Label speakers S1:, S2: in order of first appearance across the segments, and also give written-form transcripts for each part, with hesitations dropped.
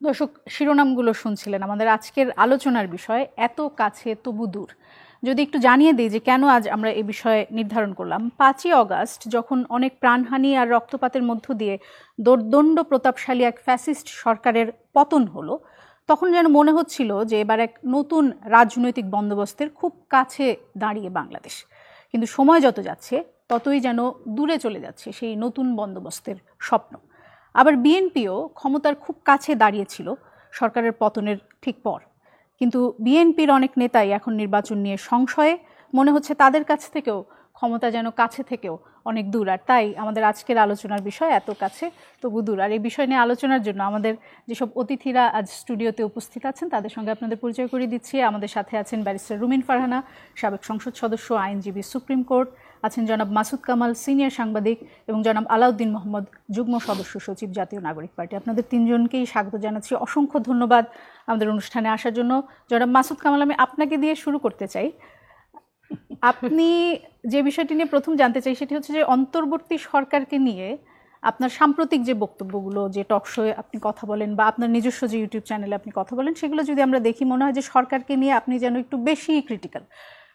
S1: দর্শক, শিরোনামগুলো শুনছিলেন। আমাদের আজকের আলোচনার বিষয় এত কাছে তবু দূর। যদি একটু জানিয়ে দিই যে কেন আজ আমরা এই বিষয়ে নির্ধারণ করলাম। 5ই অগাস্ট যখন অনেক প্রাণহানি আর রক্তপাতের মধ্য দিয়ে দোর্দণ্ড প্রতাপশালী এক ফ্যাসিস্ট সরকারের পতন হলো, তখন যেন মনে হচ্ছিল যে এবার এক নতুন রাজনৈতিক বন্দোবস্তের খুব কাছে দাঁড়িয়ে বাংলাদেশ। কিন্তু সময় যত যাচ্ছে ততই যেন দূরে চলে যাচ্ছে সেই নতুন বন্দোবস্তের স্বপ্ন। আবার বিএনপিও ক্ষমতার খুব কাছে দাঁড়িয়েছিল সরকারের পতনের ঠিক পর, কিন্তু বিএনপির অনেক নেতাই এখন নির্বাচন নিয়ে সংশয়ে। মনে হচ্ছে তাদের কাছ থেকেও ক্ষমতা যেন কাছে থেকেও অনেক দূর। আর তাই আমাদের আজকের আলোচনার বিষয় এত কাছে তবু দূর। আর এই বিষয় নিয়ে আলোচনার জন্য আমাদের যেসব অতিথিরা আজ স্টুডিওতে উপস্থিত আছেন তাদের সঙ্গে আপনাদের পরিচয় করিয়ে দিচ্ছি। আমাদের সাথে আছেন ব্যারিস্টার রুমিন ফারহানা, সাবেক সংসদ সদস্য, আইনজীবী, সুপ্রিম কোর্ট। আছেন জনাব মাসুদ কামাল, সিনিয়র সাংবাদিক, এবং জনাব আলাউদ্দিন মোহাম্মদ, যুগ্ম সদস্য সচিব, জাতীয় নাগরিক পার্টি। আপনাদের তিনজনকেই স্বাগত জানাচ্ছি। অসংখ্য ধন্যবাদ আমাদের অনুষ্ঠানে আসার জন্য। জনাব মাসুদ কামাল, আমি আপনাকে দিয়ে শুরু করতে চাই। আপনি যে বিষয়টি নিয়ে প্রথম জানতে চাই সেটি হচ্ছে যে অন্তর্বর্তী সরকারকে নিয়ে আপনার সাম্প্রতিক যে বক্তব্যগুলো, যে টক শোয়ে আপনি কথা বলেন বা আপনার নিজস্ব যে ইউটিউব চ্যানেলে আপনি কথা বলেন, সেগুলো যদি আমরা দেখি মনে হয় যে সরকারকে নিয়ে আপনি যেন একটু বেশি ক্রিটিক্যাল।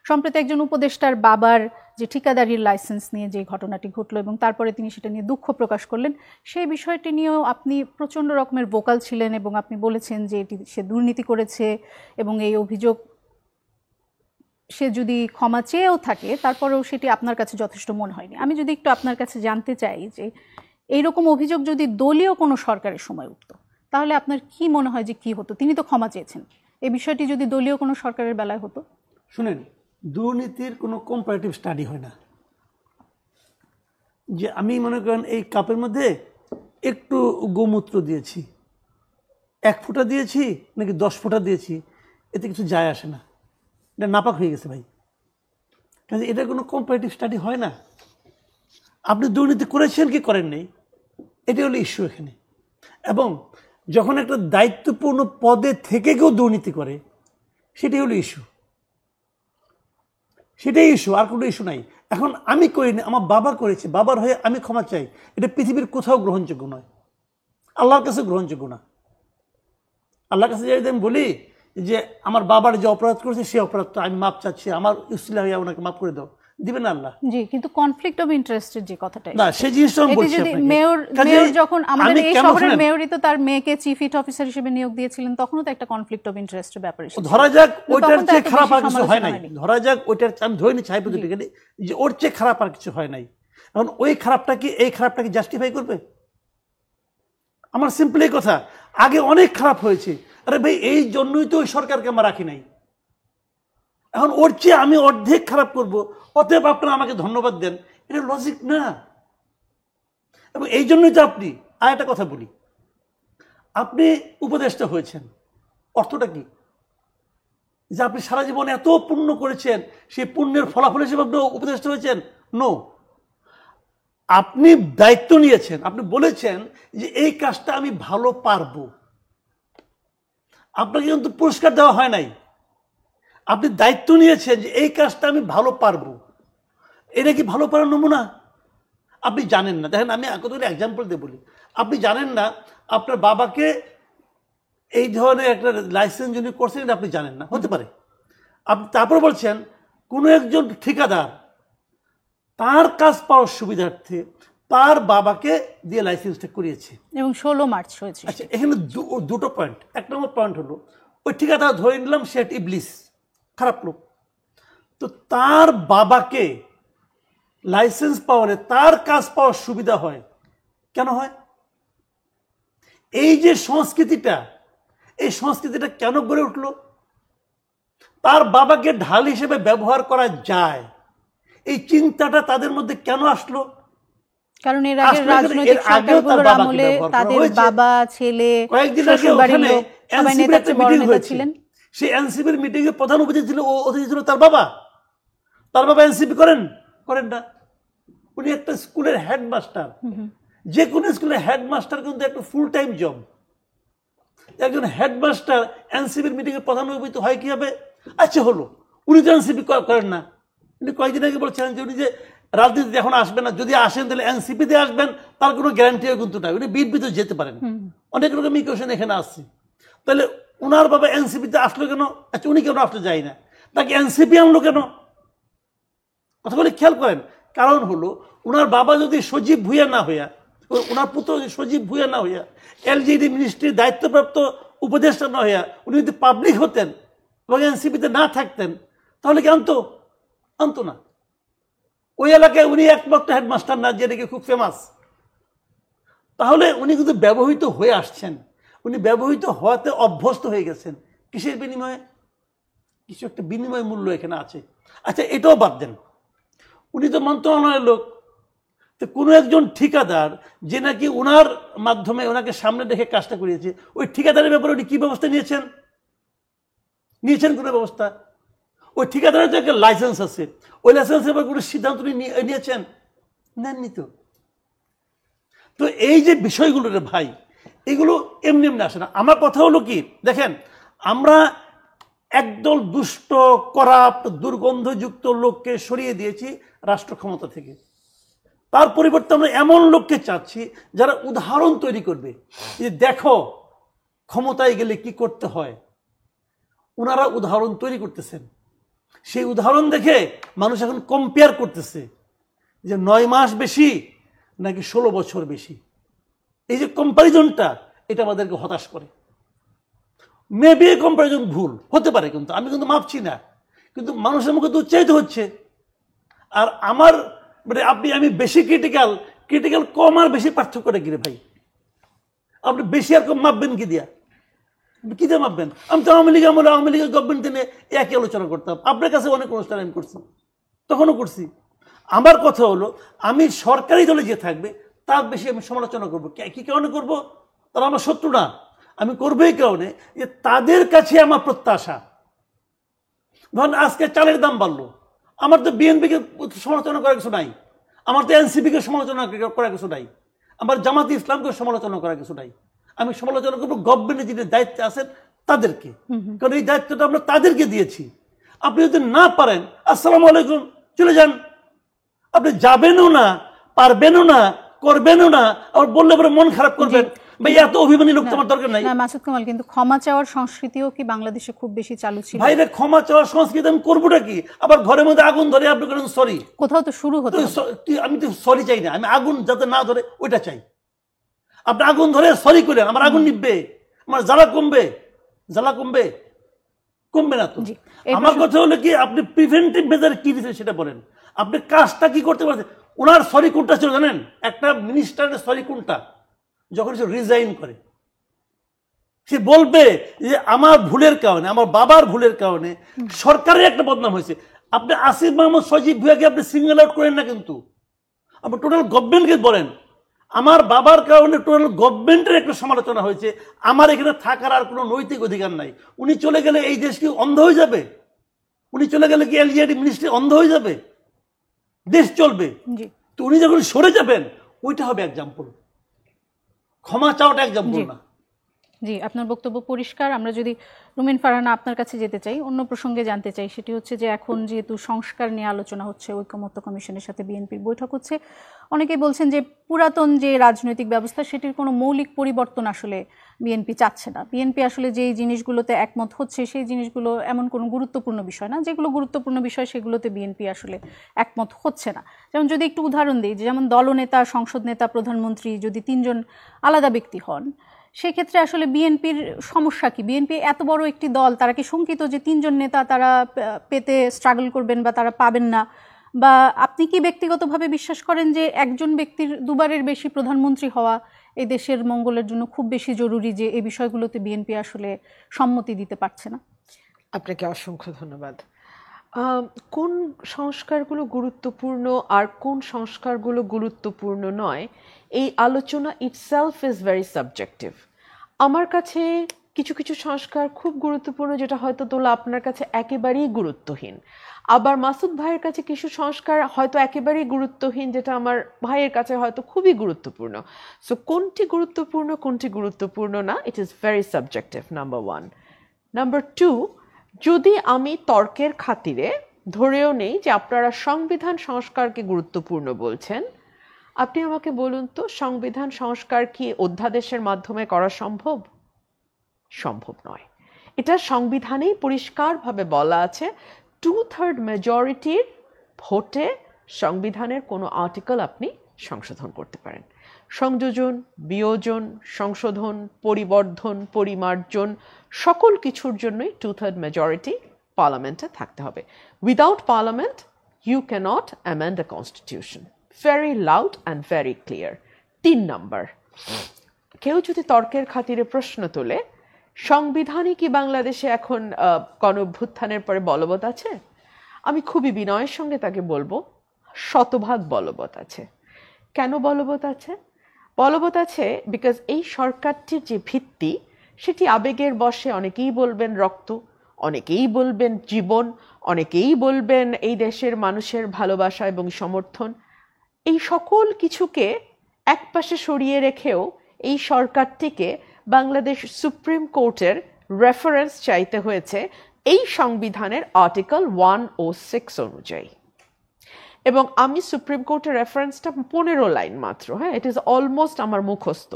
S1: সম্প্রতি একজন উপদেষ্টার বাবার যে ঠিকাদারির লাইসেন্স নিয়ে যে ঘটনাটি ঘটলো এবং তারপরে তিনি সেটা নিয়ে দুঃখ প্রকাশ করলেন, সেই বিষয়টি নিয়েও আপনি প্রচণ্ড রকমের ভোকাল ছিলেন এবং আপনি বলেছেন যে এটি সে দুর্নীতি করেছে এবং এই অভিযোগ সে যদি ক্ষমা চেয়েও থাকে তারপরেও সেটি আপনার কাছে যথেষ্ট মনে হয়নি। আমি যদি একটু আপনার কাছে জানতে চাই যে এইরকম অভিযোগ যদি দলীয় কোনো সরকারের সময় উঠত তাহলে আপনার কি মনে হয় যে কি হতো? তিনি তো ক্ষমা চেয়েছেন, এই বিষয়টি যদি দলীয় কোনো সরকারের বেলায় হতো?
S2: শুনেন, দুর্নীতির কোনো কম্পারেটিভ স্টাডি হয় না। যে আমি মনে করেন এই কাপের মধ্যে একটু গোমূত্র দিয়েছি, 1 ফোঁটা দিয়েছি নাকি 10 ফোঁটা দিয়েছি, এতে কিছু যায় আসে না, এটা নাপাক হয়ে গেছে ভাই। কাজে এটা কোনো কম্পারেটিভ স্টাডি হয় না। আপনি দুর্নীতি করেছেন কি করেন নেই, এটাই হলো ইস্যু এখানে। এবং যখন একটা দায়িত্বপূর্ণ পদে থেকে কেউ দুর্নীতি করে সেটাই হলো ইস্যু, সেটাই ইস্যু, আর কোনো ইস্যু নাই। এখন আমি করিনি, আমার বাবা করেছে, বাবার হয়ে আমি ক্ষমা চাই, এটা পৃথিবীর কোথাও গ্রহণযোগ্য নয়, আল্লাহর কাছে গ্রহণযোগ্য না। আল্লাহর কাছে যদি আমি বলি যে আমার বাবার যে অপরাধ করেছে সেই অপরাধটা আমি মাপ চাচ্ছি, আমার উসিলা হয়ে ওনাকে মাফ করে দাও, দিবেন না আল্লাহ?
S1: জি, কিন্তু কনফ্লিক্ট অফ ইন্টারেস্টের যে কথাটা,
S2: না সেই জিনিসটা আমি বলছি
S1: যদি
S2: আপনাকে।
S1: মেয়র যখন আমাদের এই শহরের মেয়রই তো তার মেয়েকে চিফ ইট অফিসার হিসেবে নিয়োগ দিয়েছিলেন, তখনও তো একটা কনফ্লিক্ট অফ ইন্টারেস্টের ব্যাপার এসেছিল।
S2: ধরা যাক ওইটার চেয়ে খারাপ আর কিছু হয় নাই, ধরা যাক ওইটার, আমি ধরে নিচ্ছি হাইপোথেটিক্যালি যে ওর চেয়ে খারাপ আর কিছু হয় নাই, এখন ওই খারাপটা কি এই খারাপটাকে জাস্টিফাই করবে? আমার সিম্পল এই কথা, আগে অনেক খারাপ হয়েছে, আরে ভাই এই জন্যই তো ওই সরকারকে আমরা রাখি নাই। এখন ওর চেয়ে আমি অর্ধেক খারাপ করব, অতএব আপনারা আমাকে ধন্যবাদ দেন, এটা লজিক না। এবং এই জন্যই তো আপনি, আর একটা কথা বলি, আপনি উপদেষ্টা হয়েছেন, অর্থটা কি? যে আপনি সারা জীবন এত পুণ্য করেছেন, সেই পুণ্যের ফলাফল হিসেবে আপনি উপদেষ্টা হয়েছেন? নো, আপনি দায়িত্ব নিয়েছেন, আপনি বলেছেন যে এই কাজটা আমি ভালো পারবো, আপনাকে কিন্তু পুরস্কার দেওয়া হয় নাই, আপনি দায়িত্ব নিয়েছেন যে এই কাজটা আমি ভালো পারবো। এটা কি ভালো পারার নমুনা? আপনি জানেন না, দেখেন আমি কতগুলো এক্সাম্পল দিয়ে বলি। আপনি জানেন না আপনার বাবাকে এই ধরনের একটা লাইসেন্স যিনি করছেন এটা আপনি জানেন না, হতে পারে। আপনি তারপর বলছেন কোনো একজন ঠিকাদার তার কাজ পাওয়ার সুবিধার্থে তার বাবাকে দিয়ে লাইসেন্সটা করিয়েছে
S1: এবং 16 মার্চ হয়েছে।
S2: আচ্ছা, এখানে দুটো পয়েন্ট। 1 নম্বর পয়েন্ট হলো ওই ঠিকাদার ধরে নিলাম সে ইবলিস, খারাপ লোক, তো তার বাবাকে লাইসেন্স পাওয়ালে তার কাজ পাওয়ার সুবিধা হয়, কেন হয়? এই যে সংস্কৃতিটা, এই সংস্কৃতিটা কেন গড়ে উঠলো? তার বাবাকে ঢাল হিসেবে ব্যবহার করা যায়, এই চিন্তাটা তাদের মধ্যে কেন আসলো?
S1: কারণ এর আগে রাজনৈতিক সরকারগুলোর আমলে তাদের বাবা, ছেলে, শ্বশুরবাড়ির লোক সবাই নেতা ছিলেন।
S2: সেই এনসিপির মিটিং এ প্রধান অতিথি ছিল তার বাবা। তার বাবা এনসিপি করেন না, উনি একটা স্কুলের হেডমাস্টার। যে কোনো স্কুলের হেডমাস্টার কিন্তু একটা ফুল টাইম জব। একজন হেডমাস্টার এনসিপির মিটিং এ প্রধান অতিথি হয় কিভাবে? আচ্ছা হলো, উনি তো এনসিপি করেন না। উনি কয়েকদিন আগে বলছিলেন যে উনি যে রাজনীতিতে এখন আসবেন না, যদি আসেন তাহলে এনসিপিতে আসবেন, তার কোনো গ্যারান্টিও কিন্তু নাই, উনি বিএনপিতে যেতে পারেন। অনেক রকম ইকুয়েশন এখানে আসছে। তাহলে ওনার বাবা এনসিপিতে আসলো কেন? আচ্ছা, উনি কেন আসতে যায় না? তাকে এনসিপি আনলো কেন? কথাগুলি খেয়াল করেন। কারণ হলো, ওনার বাবা যদি সজীব ভুঁইয়া না হইয়া, ওনার পুত্র যদি সজীব ভুঁইয়া না হইয়া, এলজিডি মিনিস্ট্রির দায়িত্বপ্রাপ্ত উপদেষ্টা না হইয়া উনি যদি পাবলিক হতেন এবং এনসিপিতে না থাকতেন, তাহলে কি আনতো না। ওই এলাকায় উনি একমাত্র হেডমাস্টার না, যেটা খুব ফেমাস। তাহলে উনি কিন্তু ব্যবহৃত হয়ে আসছেন, উনি ব্যবহৃত হওয়াতে অভ্যস্ত হয়ে গেছেন। কিসের বিনিময়ে? কিছু একটা বিনিময় মূল্য এখানে আছে। আচ্ছা, এটাও বাদ দেন, উনি তো মন্ত্রণালয়ের লোক। তো কোনো একজন ঠিকাদার যে নাকি ওনার মাধ্যমে ওনাকে সামনে দেখে কাজটা করিয়েছে, ওই ঠিকাদারের ব্যাপারে উনি কি ব্যবস্থা নিয়েছেন কোনো ব্যবস্থা? ওই ঠিকাদারের তো একটা লাইসেন্স আছে, ওই লাইসেন্সের ব্যাপারে কোনো সিদ্ধান্ত নিয়েছেন? নেননি তো। তো এই যে বিষয়গুলো রে ভাই, এগুলো এমনি এমনি আসে না। আমার কথা হলো কি, দেখেন, আমরা একদল দুষ্ট, করাপ্ট, দুর্গন্ধযুক্ত লোককে সরিয়ে দিয়েছি রাষ্ট্র ক্ষমতা থেকে। তার পরিবর্তে আমরা এমন লোককে চাচ্ছি যারা উদাহরণ তৈরি করবে, যে দেখো ক্ষমতায় গেলে কি করতে হয়। ওনারা উদাহরণ তৈরি করতেছেন, সেই উদাহরণ দেখে মানুষ এখন কম্পেয়ার করতেছে যে 9 মাস বেশি নাকি 16 বছর বেশি। এই যে কম্পারিজনটা, এটা আমাদেরকে হতাশ করে। মেবি কম্পারিজন ভুল হতে পারে, কিন্তু আমি কিন্তু মাপছি না, কিন্তু মানুষের মুখে তো উচ্চারিত হচ্ছে। আর আমার মানে আমি বেশি ক্রিটিক্যাল কম আর বেশি পার্থক্যটা কি রে ভাই? আপনি বেশি আর কম মাপবেন কি দিয়ে মাপবেন? আমি তো আওয়ামী লীগের গভর্নমেন্ট দিনে একই আলোচনা করতাম, আপনার কাছে অনেক অনুষ্ঠান আমি করছি, তখনও করছি। আমার কথা হলো, আমি সরকারি দলে যে থাকবে তার বেশি আমি সমালোচনা করবো। কি কারণে করবো? তারা আমার শত্রু না, আমি করবো এই কারণে যে তাদের কাছে আমার প্রত্যাশা। ধরেন আজকে চালের দাম বাড়লো, আমার তো বিএনপিকে সমালোচনা করার কিছু নাই, আমার তো এনসিপিকে সমালোচনা করার কিছু নাই, আমার জামাতে ইসলামকে সমালোচনা করার কিছু নাই। আমি সমালোচনা করবো গভর্নমেন্টের যিনি দায়িত্বে আছেন তাদেরকে, কারণ এই দায়িত্বটা আমরা তাদেরকে দিয়েছি। আপনি যদি না পারেন, আসসালামু আলাইকুম, চলে যান। আপনি যাবেনও না, পারবেনও না, করবেনও না, আর বললে পরে মন খারাপ করবেন। ভাই, এত অভিমানী লোক তোমার দরকার নাই।
S1: মাসুদ কামাল, কিন্তু ক্ষমা চাওয়ার সংস্কৃতিও কি বাংলাদেশে খুব বেশি চালু ছিল?
S2: ভাই রে, ক্ষমা চাওয়ার সংস্কৃতি আমি করবোটা কি? আবার ঘরের মধ্যে আগুন ধরে আপনি করেন সরি,
S1: কোথাও তো শুরু হতো।
S2: আমি তো সরি চাই না, আমি আগুন যাতে না ধরে ওইটা চাই। আপনি আগুন ধরে সরি করেন, আমার আগুন নিববে, আমার জ্বালা কমবে না তো। আমার কথা হলো কি, আপনি প্রিভেন্টিভ মেজার কি দিচ্ছেন সেটা বলেন, আপনি কাজটা কি করতে পারছেন। ওনার সরি কোনটা ছিল জানেন? একটা মিনিস্টারের সরি কোনটা? যখন সে রিজাইন করে, সে বলবে যে আমার ভুলের কারণে, আমার বাবার ভুলের কারণে সরকারের একটা বদনাম হয়েছে। আপনি আসিফ মাহমুদ সজীব ভুঁইয়াকে আপনি সিঙ্গেল আউট করেন না, কিন্তু আপনি টোটাল গভর্নমেন্টকে বলেন আমার বাবার কারণে টোটাল গভর্নমেন্টের একটা সমালোচনা হয়েছে, আমার এখানে থাকার আর কোনো নৈতিক অধিকার নাই। উনি চলে গেলে এই দেশ কি অন্ধ হয়ে যাবে? উনি চলে গেলে কি এলজিআইডি মিনিস্ট্রি অন্ধ হয়ে যাবে? দেশ চলবে। তো উনি যখন সরে যাবেন, ওইটা হবে এক্সাম্পল, ক্ষমা চাওয়াটা এক্সাম্পল না।
S1: জি, আপনার বক্তব্য পরিষ্কার। আমরা যদি রুমিন ফারহানা আপনার কাছে যেতে চাই, অন্য প্রসঙ্গে জানতে চাই, সেটি হচ্ছে যে এখন যেহেতু সংস্কার নিয়ে আলোচনা হচ্ছে, ঐকমত্য কমিশনের সাথে বিএনপির বৈঠক হচ্ছে, অনেকেই বলছেন যে পুরাতন যে রাজনৈতিক ব্যবস্থা সেটির কোনো মৌলিক পরিবর্তন আসলে বিএনপি চাচ্ছে না। বিএনপি আসলে যেই জিনিসগুলোতে একমত হচ্ছে সেই জিনিসগুলো এমন কোনো গুরুত্বপূর্ণ বিষয় না, যেগুলো গুরুত্বপূর্ণ বিষয় সেগুলোতে বিএনপি আসলে একমত হচ্ছে না। যেমন যদি একটু উদাহরণ দিই, যেমন দলনেতা, সংসদ নেতা, প্রধানমন্ত্রী যদি 3 জন আলাদা ব্যক্তি হন, সেক্ষেত্রে আসলে বিএনপির সমস্যা কি? বিএনপি এত বড় একটি দল, তারা কি শঙ্কিত যে 3 জন নেতা তারা পেতে স্ট্রাগল করবেন বা তারা পাবেন না? বা আপনি কি ব্যক্তিগতভাবে বিশ্বাস করেন যে একজন ব্যক্তির দুবারের বেশি প্রধানমন্ত্রী হওয়া এই দেশের মঙ্গলের জন্য খুব বেশি জরুরি, যে এই বিষয়গুলোতে বিএনপি আসলে সম্মতি দিতে পারছে না?
S3: আপনাকে অসংখ্য ধন্যবাদ। কোন সংস্কারগুলো গুরুত্বপূর্ণ আর কোন সংস্কারগুলো গুরুত্বপূর্ণ নয়, এই আলোচনা ইটসেলফ ইজ ভেরি সাবজেক্টিভ। আমার কাছে কিছু কিছু সংস্কার খুব গুরুত্বপূর্ণ, যেটা হয়তো তোলা আপনার কাছে একেবারেই গুরুত্বহীন। আবার মাসুদ ভাইয়ের কাছে কিছু সংস্কার হয়তো একেবারেই গুরুত্বহীন, যেটা আমার ভাইয়ের কাছে হয়তো খুবই গুরুত্বপূর্ণ। সো কোনটি গুরুত্বপূর্ণ কোনটি গুরুত্বপূর্ণ না, it is very subjective, number 1। Number 2, যদি আমি তর্কের খাতিরে ধরেও নেই যে আপনারা সংবিধান সংস্কারকে গুরুত্বপূর্ণ বলছেন, আপনি আমাকে বলুন তো, সংবিধান সংস্কার কি অধ্যাদেশের মাধ্যমে করা সম্ভব? সম্ভব নয়। এটা সংবিধানেই পরিষ্কারভাবে বলা আছে 2/3 মেজরিটির ভোটে সংবিধানের কোনো আর্টিকেল আপনি সংশোধন করতে পারেন। সংযোজন, বিয়োজন, সংশোধন, পরিবর্ধন, পরিমার্জন সকল কিছুর জন্যই 2/3 মেজরিটি পার্লামেন্টে থাকতে হবে। Without parliament you cannot amend a constitution. Very loud and very clear. 3 number, কেউ যদি তর্কের খাতিরে প্রশ্ন তোলে সংবিধানই কি বাংলাদেশে এখন গণঅভ্যুত্থানের পরে বলবৎ আছে, আমি খুবই বিনয়ের সঙ্গে তাকে বলবো শতভাগ বলবৎ আছে। কেন বলবৎ আছে? বলবৎ আছে বিকজ এই সরকারটির যে ভিত্তি সেটি আবেগের বশে অনেকেই বলবেন রক্ত, অনেকেই বলবেন জীবন, অনেকেই বলবেন এই দেশের মানুষের ভালোবাসা এবং সমর্থন, এই সকল কিছুকে একপাশে সরিয়ে রেখেও এই সরকারটিকে বাংলাদেশ সুপ্রিম কোর্টের রেফারেন্স চাইতে হয়েছে এই সংবিধানের আর্টিকেল 106 অনুযায়ী। এবং আমি সুপ্রিম কোর্টের রেফারেন্সটা 15 লাইন মাত্র, হ্যাঁ, ইট ইজ অলমোস্ট আমার মুখস্থ।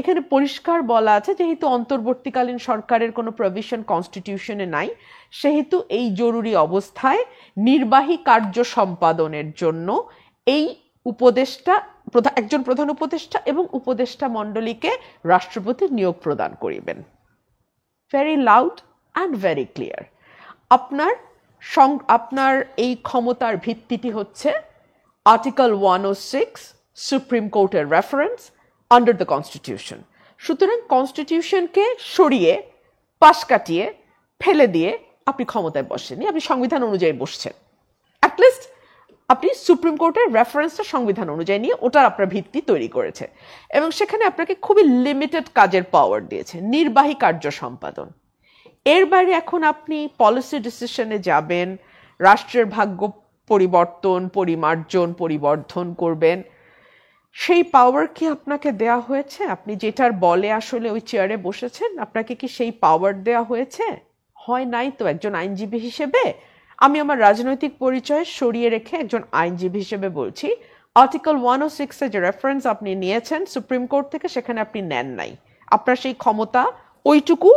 S3: এখানে পরিষ্কার বলা আছে যেহেতু অন্তর্বর্তীকালীন সরকারের কোনো প্রভিশন কনস্টিটিউশনে নাই, সেহেতু এই জরুরি অবস্থায় নির্বাহী কার্য সম্পাদনের জন্য এই উপদেষ্টা, একজন প্রধান উপদেষ্টা এবং উপদেষ্টা মণ্ডলীকে রাষ্ট্রপতি নিয়োগ প্রদান করিবেন। Very loud and very clear. আপনার এই ক্ষমতার ভিত্তিটি হচ্ছে আর্টিকেল 106 সুপ্রিম কোর্টের রেফারেন্স আন্ডার দ্য কনস্টিটিউশন। সুতরাং কনস্টিটিউশনকে সরিয়ে, পাশ কাটিয়ে, ফেলে দিয়ে আপনি ক্ষমতায় বসেননি, আপনি সংবিধান অনুযায়ী বসছেন। অ্যাটলিস্ট আপনি সুপ্রিম কোর্টের রেফারেন্সটা সংবিধান অনুযায়ী নিয়ে ওটার আপনার ভিত্তি তৈরি করেছে এবং সেখানে আপনাকে খুবই লিমিটেড কাজের পাওয়ার দিয়েছে, নির্বাহী কার্য সম্পাদন। এর বাইরে এখন আপনি পলিসি ডিসিশনে যাবেন, রাষ্ট্রের ভাগ্য পরিবর্তন, পরিমার্জন, পরিবর্ধন করবেন, সেই পাওয়ার কি আপনাকে দেয়া হয়েছে? আপনি যেটার বলে আসলে ওই চেয়ারে বসেছেন, আপনাকে কি সেই পাওয়ার দেয়া হয়েছে? হয় নাই তো। একজন আইনজীবী হিসেবে আমি আমার রাজনৈতিক পরিচয় সরিয়ে রেখে একজন আইনজীবী হিসেবে বলছি, আর্টিকেল 106 এর যে রেফারেন্স আপনি নিয়েছেন সুপ্রিম কোর্ট থেকে, সেখানে আপনি নেন নাই। আপনার সেই ক্ষমতা ওইটুকু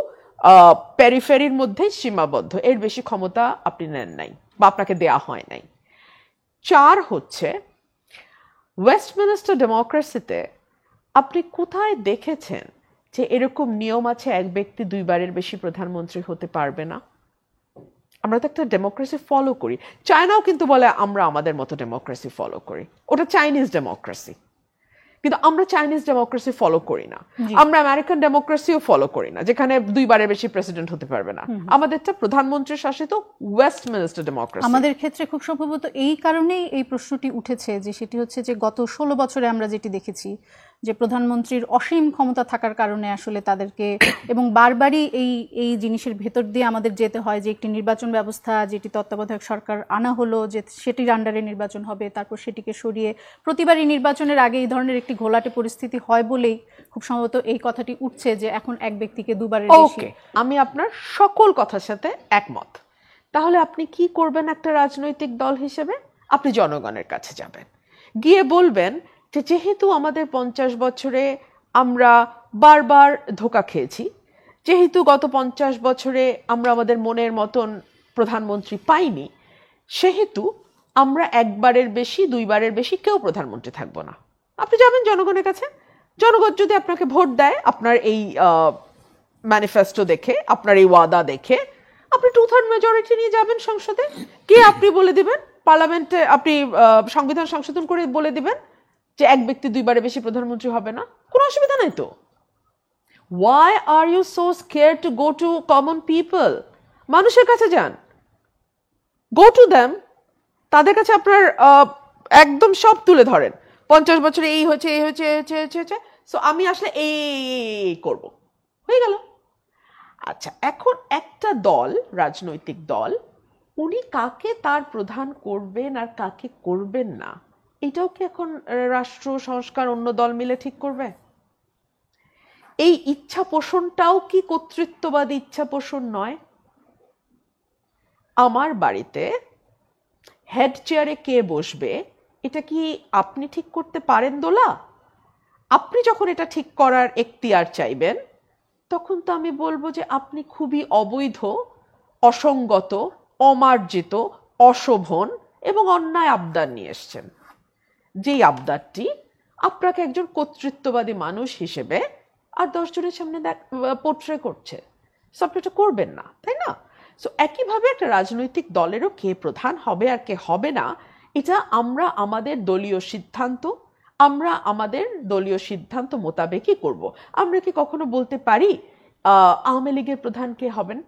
S3: পেরিফেরির মধ্যেই সীমাবদ্ধ, এর বেশি ক্ষমতা আপনি নেন নাই বা আপনাকে দেয়া হয় নাই। 4 হচ্ছে ওয়েস্টমিনিস্টার ডেমোক্রেসিতে আপনি কোথায় দেখেছেন যে এরকম নিয়ম আছে এক ব্যক্তি 2 বারের বেশি প্রধানমন্ত্রী হতে পারবে না? আমরা তো একটা ডেমোক্রেসি ফলো করি। চায়নাও কিন্তু বলে আমরা আমাদের মতো ডেমোক্রেসি ফলো করি, ওটা চাইনিজ ডেমোক্রেসি। কিন্তু আমরা চাইনিজ ডেমোক্রেসি ফলো করি না, আমরা আমেরিকান ডেমোক্রেসিও ফলো করি না, যেখানে 2 বারের বেশি প্রেসিডেন্ট হতে পারবে না। আমাদেরটা প্রধানমন্ত্রী শাসিত ওয়েস্টমিনিস্টার ডেমোক্রেসি।
S1: আমাদের ক্ষেত্রে খুব সম্ভবত এই কারণেই এই প্রশ্নটি উঠেছে, যে সেটি হচ্ছে যে গত 16 বছরে আমরা যেটি দেখেছি যে প্রধানমন্ত্রীর অসীম ক্ষমতা থাকার কারণে আসলে তাদেরকে এবং বারবারই এই জিনিসের ভেতর দিয়ে আমাদের যেতে হয় যে একটি নির্বাচন ব্যবস্থা যেটি তত্ত্বাবধায়ক সরকার আনা হলো, যে সেটির আন্ডারে নির্বাচন হবে, তারপর সেটিকে সরিয়ে প্রতিবারই নির্বাচনের আগে এই ধরনের একটি ঘোলাটে পরিস্থিতি হয় বলেই খুব সম্ভবত এই কথাটি উঠছে যে এখন এক ব্যক্তিকে 2 বারের বেশি।
S3: আমি আপনার সকল কথার সাথে একমত। তাহলে আপনি কি করবেন একটা রাজনৈতিক দল হিসেবে? আপনি জনগণের কাছে যাবেন, গিয়ে বলবেন যে যেহেতু আমাদের 50 বছরে আমরা বারবার ধোঁকা খেয়েছি, যেহেতু গত 50 বছরে আমরা আমাদের মনের মতন প্রধানমন্ত্রী পাইনি, সেহেতু আমরা 1 বারের বেশি 2 বারের বেশি কেউ প্রধানমন্ত্রী থাকবো না। আপনি যাবেন জনগণের কাছে, জনগণ যদি আপনাকে ভোট দেয় আপনার এই ম্যানিফেস্টো দেখে, আপনার এই ওয়াদা দেখে, আপনি 2/3 মেজরিটি নিয়ে যাবেন সংসদে, কে আপনি বলে দিবেন পার্লামেন্টে, আপনি সংবিধান সংশোধন করে বলে দিবেন যে এক ব্যক্তি 2 বারের বেশি প্রধানমন্ত্রী হবে না। কোনো অসুবিধা নাই তো। Why are you so scared to go to common people? মানুষের কাছে যান, go to them, তাদের কাছে আপনার একদম সব তুলে ধরেন। 50 বছরে এই হচ্ছে, এই হচ্ছে, সো আমি আসলে এই করব, হয়ে গেল। আচ্ছা, এখন একটা দল, রাজনৈতিক দল, উনি কাকে তার প্রধান করবেন আর কাকে করবেন না, এটাও কি এখন রাষ্ট্র সংস্কার অন্য দল মিলে ঠিক করবে? এই ইচ্ছা পোষণটাও কি কর্তৃত্ববাদী ইচ্ছা পোষণ নয়? আমার বাড়িতে হেড চেয়ারে কে বসবে এটা কি আপনি ঠিক করতে পারেন দোলা? আপনি যখন এটা ঠিক করার এখতিয়ার চাইবেন, তখন তো আমি বলবো যে আপনি খুবই অবৈধ, অসঙ্গত, অমার্জিত, অশোভন এবং অন্যায় আবদার নিয়ে এসছেন, যেই আবদারটি আপনাকে একজন কর্তৃত্ববাদী মানুষ হিসেবে আর 10 জনের সামনে পোর্ট্রে করছে। সো আপনি এটা করবেন না, তাই না? সো একইভাবে একটা রাজনৈতিক দলেরও কে প্রধান হবে আর কে হবে না, এটা আমরা আমাদের দলীয় সিদ্ধান্ত মোতাবেকই করব। আমরা কি কখনো বলতে পারি আওয়ামী লীগের প্রধান কে হবেন,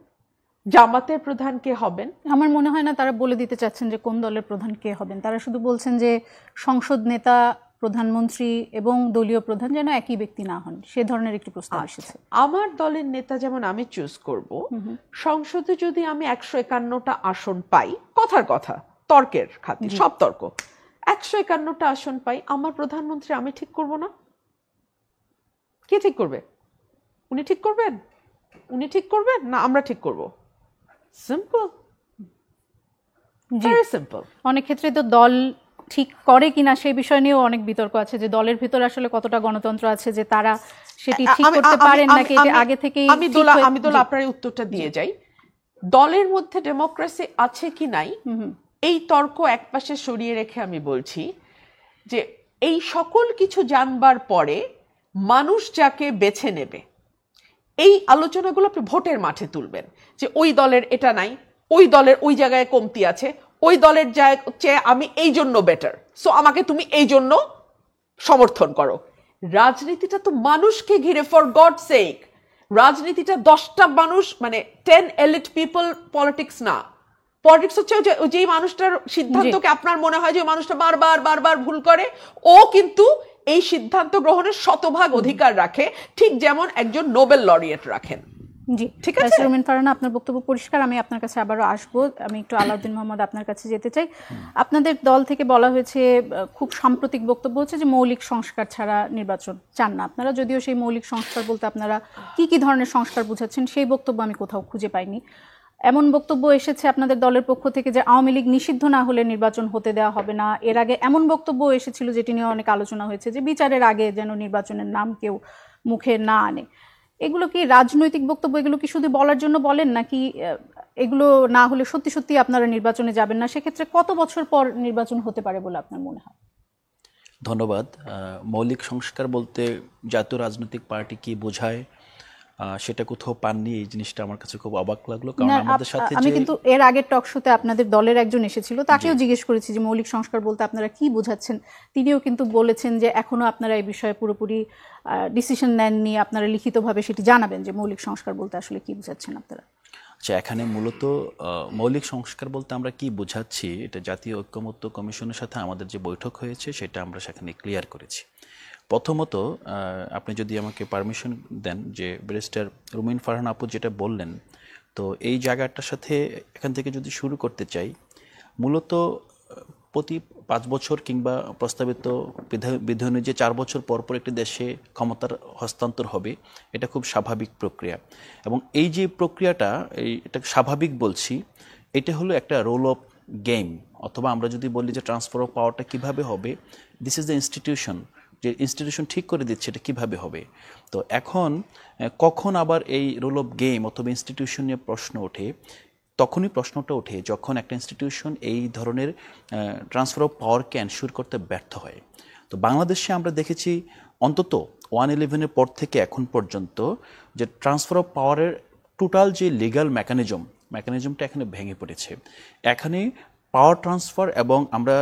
S3: জামাতের প্রধান কে হবেন?
S1: আমার মনে হয় না তারা বলে দিতে চাচ্ছেন যে কোন দলের প্রধান কে হবেন। তারা শুধু বলছেন যে সংসদ নেতা, প্রধানমন্ত্রী এবং দলীয় প্রধান যেন একই ব্যক্তি না হন, সে ধরনের একটি প্রস্তাব এসেছে।
S3: আমার দলের নেতা যেমন আমি চুজ করব, সংসদে যদি আমি 151টা আসন পাই, কথার কথা, তর্কের খাতির, সব তর্ক, 151টা আসন পাই, আমার প্রধানমন্ত্রী আমি ঠিক করব না? কে ঠিক করবে? উনি ঠিক করবেন? উনি ঠিক করবেন না আমরা ঠিক করব? Simple, very simple.
S1: অনেক ক্ষেত্রে তো দল ঠিক করে কিনা সেই বিষয় নিয়েও অনেক বিতর্ক আছে, যে দলের ভিতরে আসলে কতটা গণতন্ত্র আছে যে তারা সেটি ঠিক করতে পারেন নাকি এটা আগে থেকেই।
S3: আমি দোলা আপনার উত্তরটা দিয়ে যাই। দলের মধ্যে ডেমোক্রেসি আছে কি নাই এই তর্ক একপাশে সরিয়ে রেখে আমি বলছি যে এই সকল কিছু জানবার পরে মানুষ যাকে বেছে নেবে, এই আলোচনাগুলো আপনি ভোটের মাঠে তুলবেন যে ওই দলের এটা নাই, ওই দলের ওই জায়গায় কমতি আছে, ওই দলের চেয়ে আমি এই জন্য বেটার, সো আমাকে তুমি এই জন্য সমর্থন করো। রাজনীতিটা তো মানুষকে ঘিরে, ফর গড সেক। রাজনীতিটা 10টা মানুষ, মানে 10 এলিট পিপল, পলিটিক্স না। পলিটিক্স হচ্ছে যেই মানুষটার সিদ্ধান্তকে আপনার মনে হয় যে মানুষটা বারবার ভুল করে, ও কিন্তু এই সিদ্ধান্ত গ্রহণের শতভাগ অধিকার রাখে, ঠিক যেমন একজন নোবেল লরিয়েট রাখেন।
S1: জি, ঠিক আছে রুমিন ফারহানা, আপনার বক্তব্য পরিষ্কার। আমি আপনার কাছে আবারও আসবো। আমি একটু আলাউদ্দিন মোহাম্মদ আপনার কাছে যেতে চাই। আপনাদের দল থেকে বলা হয়েছে, খুব সাম্প্রতিক বক্তব্য হচ্ছে যে মৌলিক সংস্কার ছাড়া নির্বাচন চান না আপনারা, যদিও সেই মৌলিক সংস্কার বলতে আপনারা কি ধরনের সংস্কার বোঝাচ্ছেন সেই বক্তব্য আমি কোথাও খুঁজে পাইনি। এমন বক্তব্য এসেছে আপনাদের দলের পক্ষ থেকে যে আওয়ামী লীগ নিষিদ্ধ না হলে নির্বাচন হতে দেওয়া হবে না। এর আগে এমন বক্তব্য এসেছিল যেটি নিয়ে অনেক আলোচনা হয়েছে যে বিচারের আগে যেন নির্বাচনের নাম কেউ মুখে না আনে। এগুলো কি রাজনৈতিক বক্তব্য? এগুলো কি শুধু বলার জন্য বলেন, নাকি এগুলো না হলে সত্যি সত্যি আপনারা নির্বাচনে যাবেন না? সেক্ষেত্রে কত বছর পর নির্বাচন হতে পারে বলে আপনার মনে হয়?
S4: ধন্যবাদ। মৌলিক সংস্কার বলতে জাতীয় রাজনৈতিক পার্টি কি বোঝায় সেটা কোথাও পাননি, এই জিনিসটা আমার কাছে খুব অবাক লাগলো। কারণ আমাদের সাথে
S1: আমি কিন্তু এর আগের টক শোতে আপনাদের দলের একজন এসেছিল, তাকেও জিজ্ঞেস করেছি যে মৌলিক সংস্কার বলতে আপনারা কি বোঝাচ্ছেন। তিনিও কিন্তু বলেছেন যে এখনো আপনারা এই বিষয়ে পুরোপুরি ডিসিশন নেননি, আপনারা লিখিতভাবে সেটি জানাবেন যে মৌলিক সংস্কার বলতে আসলে কি বোঝাচ্ছেন আপনারা।
S4: আচ্ছা, এখানে মূলত মৌলিক সংস্কার বলতে আমরা কি বোঝাচ্ছি, এটা জাতীয় ঐক্যমত্য কমিশনের সাথে আমাদের যে বৈঠক হয়েছে সেটা আমরা সেখানে ক্লিয়ার করেছি। প্রথমত, আপনি যদি আমাকে পারমিশন দেন, যে ব্যারিস্টার রুমিন ফারহানা আপু যেটা বললেন, তো এই জায়গাটার সাথে এখান থেকে যদি শুরু করতে চাই, মূলত প্রতি 5 বছর কিংবা প্রস্তাবিত বিধি অনুযায়ী 4 বছর পর পর একটি দেশে ক্ষমতার হস্তান্তর হবে, এটা খুব স্বাভাবিক প্রক্রিয়া। এবং এই যে প্রক্রিয়াটা, এটা স্বাভাবিক বলছি, এটা হলো একটা রোল অফ গেম, অথবা আমরা যদি বলি যে ট্রান্সফার অফ পাওয়ারটা কীভাবে হবে, দিস ইজ দ্য ইনস্টিটিউশন, যে ইনস্টিটিউশন ঠিক করে দিচ্ছে এটা কীভাবে হবে। তো এখন কখন আবার এই রোল অফ গেম অথবা ইনস্টিটিউশন নিয়ে প্রশ্ন ওঠে, তখনই প্রশ্নটা ওঠে যখন একটা ইনস্টিটিউশন এই ধরনের ট্রান্সফার অফ পাওয়ারকে এনশিওর করতে ব্যর্থ হয়। তো বাংলাদেশে আমরা দেখেছি অন্তত 111-এর পর থেকে এখন পর্যন্ত যে ট্রান্সফার অফ পাওয়ারের টোটাল যে লিগ্যাল মেকানিজমটা এখানে ভেঙে পড়েছে। এখানে পাওয়ার ট্রান্সফার এবং আমরা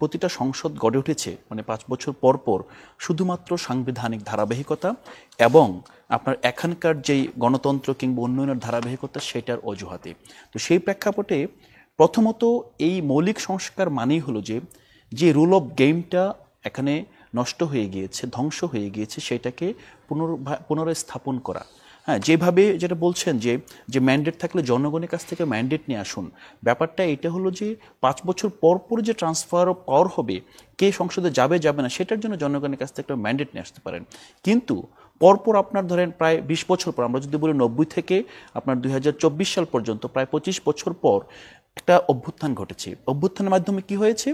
S4: প্রতিটা সংসদ গড়ে উঠেছে মানে 5 বছর পর পর শুধুমাত্র সাংবিধানিক ধারাবাহিকতা এবং আপনার এখানকার যেই গণতন্ত্র কিংবা উন্নয়নের ধারাবাহিকতা সেটার অজুহাতে। তো সেই প্রেক্ষাপটে প্রথমত এই মৌলিক সংস্কার মানেই হলো যে রুল অফ গেমটা এখানে নষ্ট হয়ে গিয়েছে, ধ্বংস হয়ে গিয়েছে, সেটাকে পুনরায় স্থাপন করা। হ্যাঁ, যেভাবে যেটা বলছেন যে ম্যান্ডেট থাকলে জনগণের কাছ থেকে ম্যান্ডেট নিয়ে আসুন, ব্যাপারটা এটা হলো যে 5 বছর পর পর যে ট্রান্সফার অফ পাওয়ার হবে, কে সংসদে যাবে না সেটার জন্য জনগণের কাছ থেকে একটা ম্যান্ডেট নিয়ে আসতে পারেন। কিন্তু পরপর আপনার ধরেন প্রায় 20 বছর পর, আমরা যদি বলি 90 থেকে আপনার 2024 সাল পর্যন্ত প্রায় 25 বছর পর একটা অভ্যুত্থান ঘটেছে। অভ্যুত্থানের মাধ্যমে কি হয়েছে,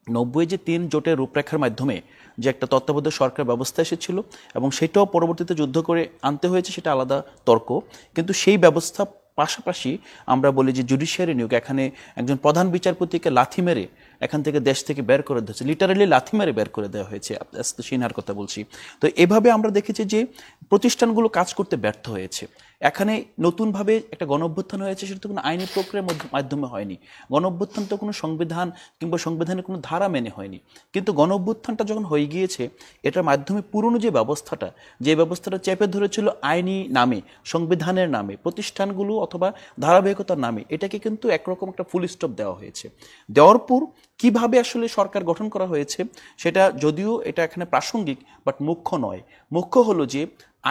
S4: 90 যে 3 জোটের রূপরেখার মাধ্যমে যে একটা তত্ত্বাবধায়ক সরকার ব্যবস্থা এসেছিল এবং সেটাও পরবর্তীতে যুদ্ধ করে আনতে হয়েছে, সেটা আলাদা তর্ক, কিন্তু সেই ব্যবস্থা পাশাপাশি আমরা বলি যে জুডিশিয়ারি নিয়োগ, এখানে একজন প্রধান বিচারপতিকে লাথি মেরে এখান থেকে দেশ থেকে বের করে দিয়েছে, লিটারালি লাথি মেরে বের করে দেওয়া হয়েছে, আজকে সিনহার কথা বলছি। তো এভাবে আমরা দেখেছি যে প্রতিষ্ঠানগুলো কাজ করতে ব্যর্থ হয়েছে। এখানে নতুনভাবে একটা গণঅভ্যুত্থান হয়েছে, সেটা তো কোনো আইনি প্রক্রিয়ার মাধ্যমে হয়নি। গণঅভ্যুত্থান তো কোনো সংবিধান কিংবা সংবিধানের কোনো ধারা মেনে হয়নি, কিন্তু গণঅভ্যুত্থানটা যখন হয়ে গিয়েছে এটার মাধ্যমে পুরনো যে ব্যবস্থাটা চেপে ধরেছিল আইনি নামে, সংবিধানের নামে, প্রতিষ্ঠানগুলো অথবা ধারাবাহিকতার নামে, এটাকে কিন্তু একরকম একটা ফুল স্টপ দেওয়া হয়েছে। দেওয়ার পর কিভাবে আসলে সরকার গঠন করা হয়েছে সেটা যদিও এটা এখানে প্রাসঙ্গিক, বাট মুখ্য নয়। মুখ্য হলো যে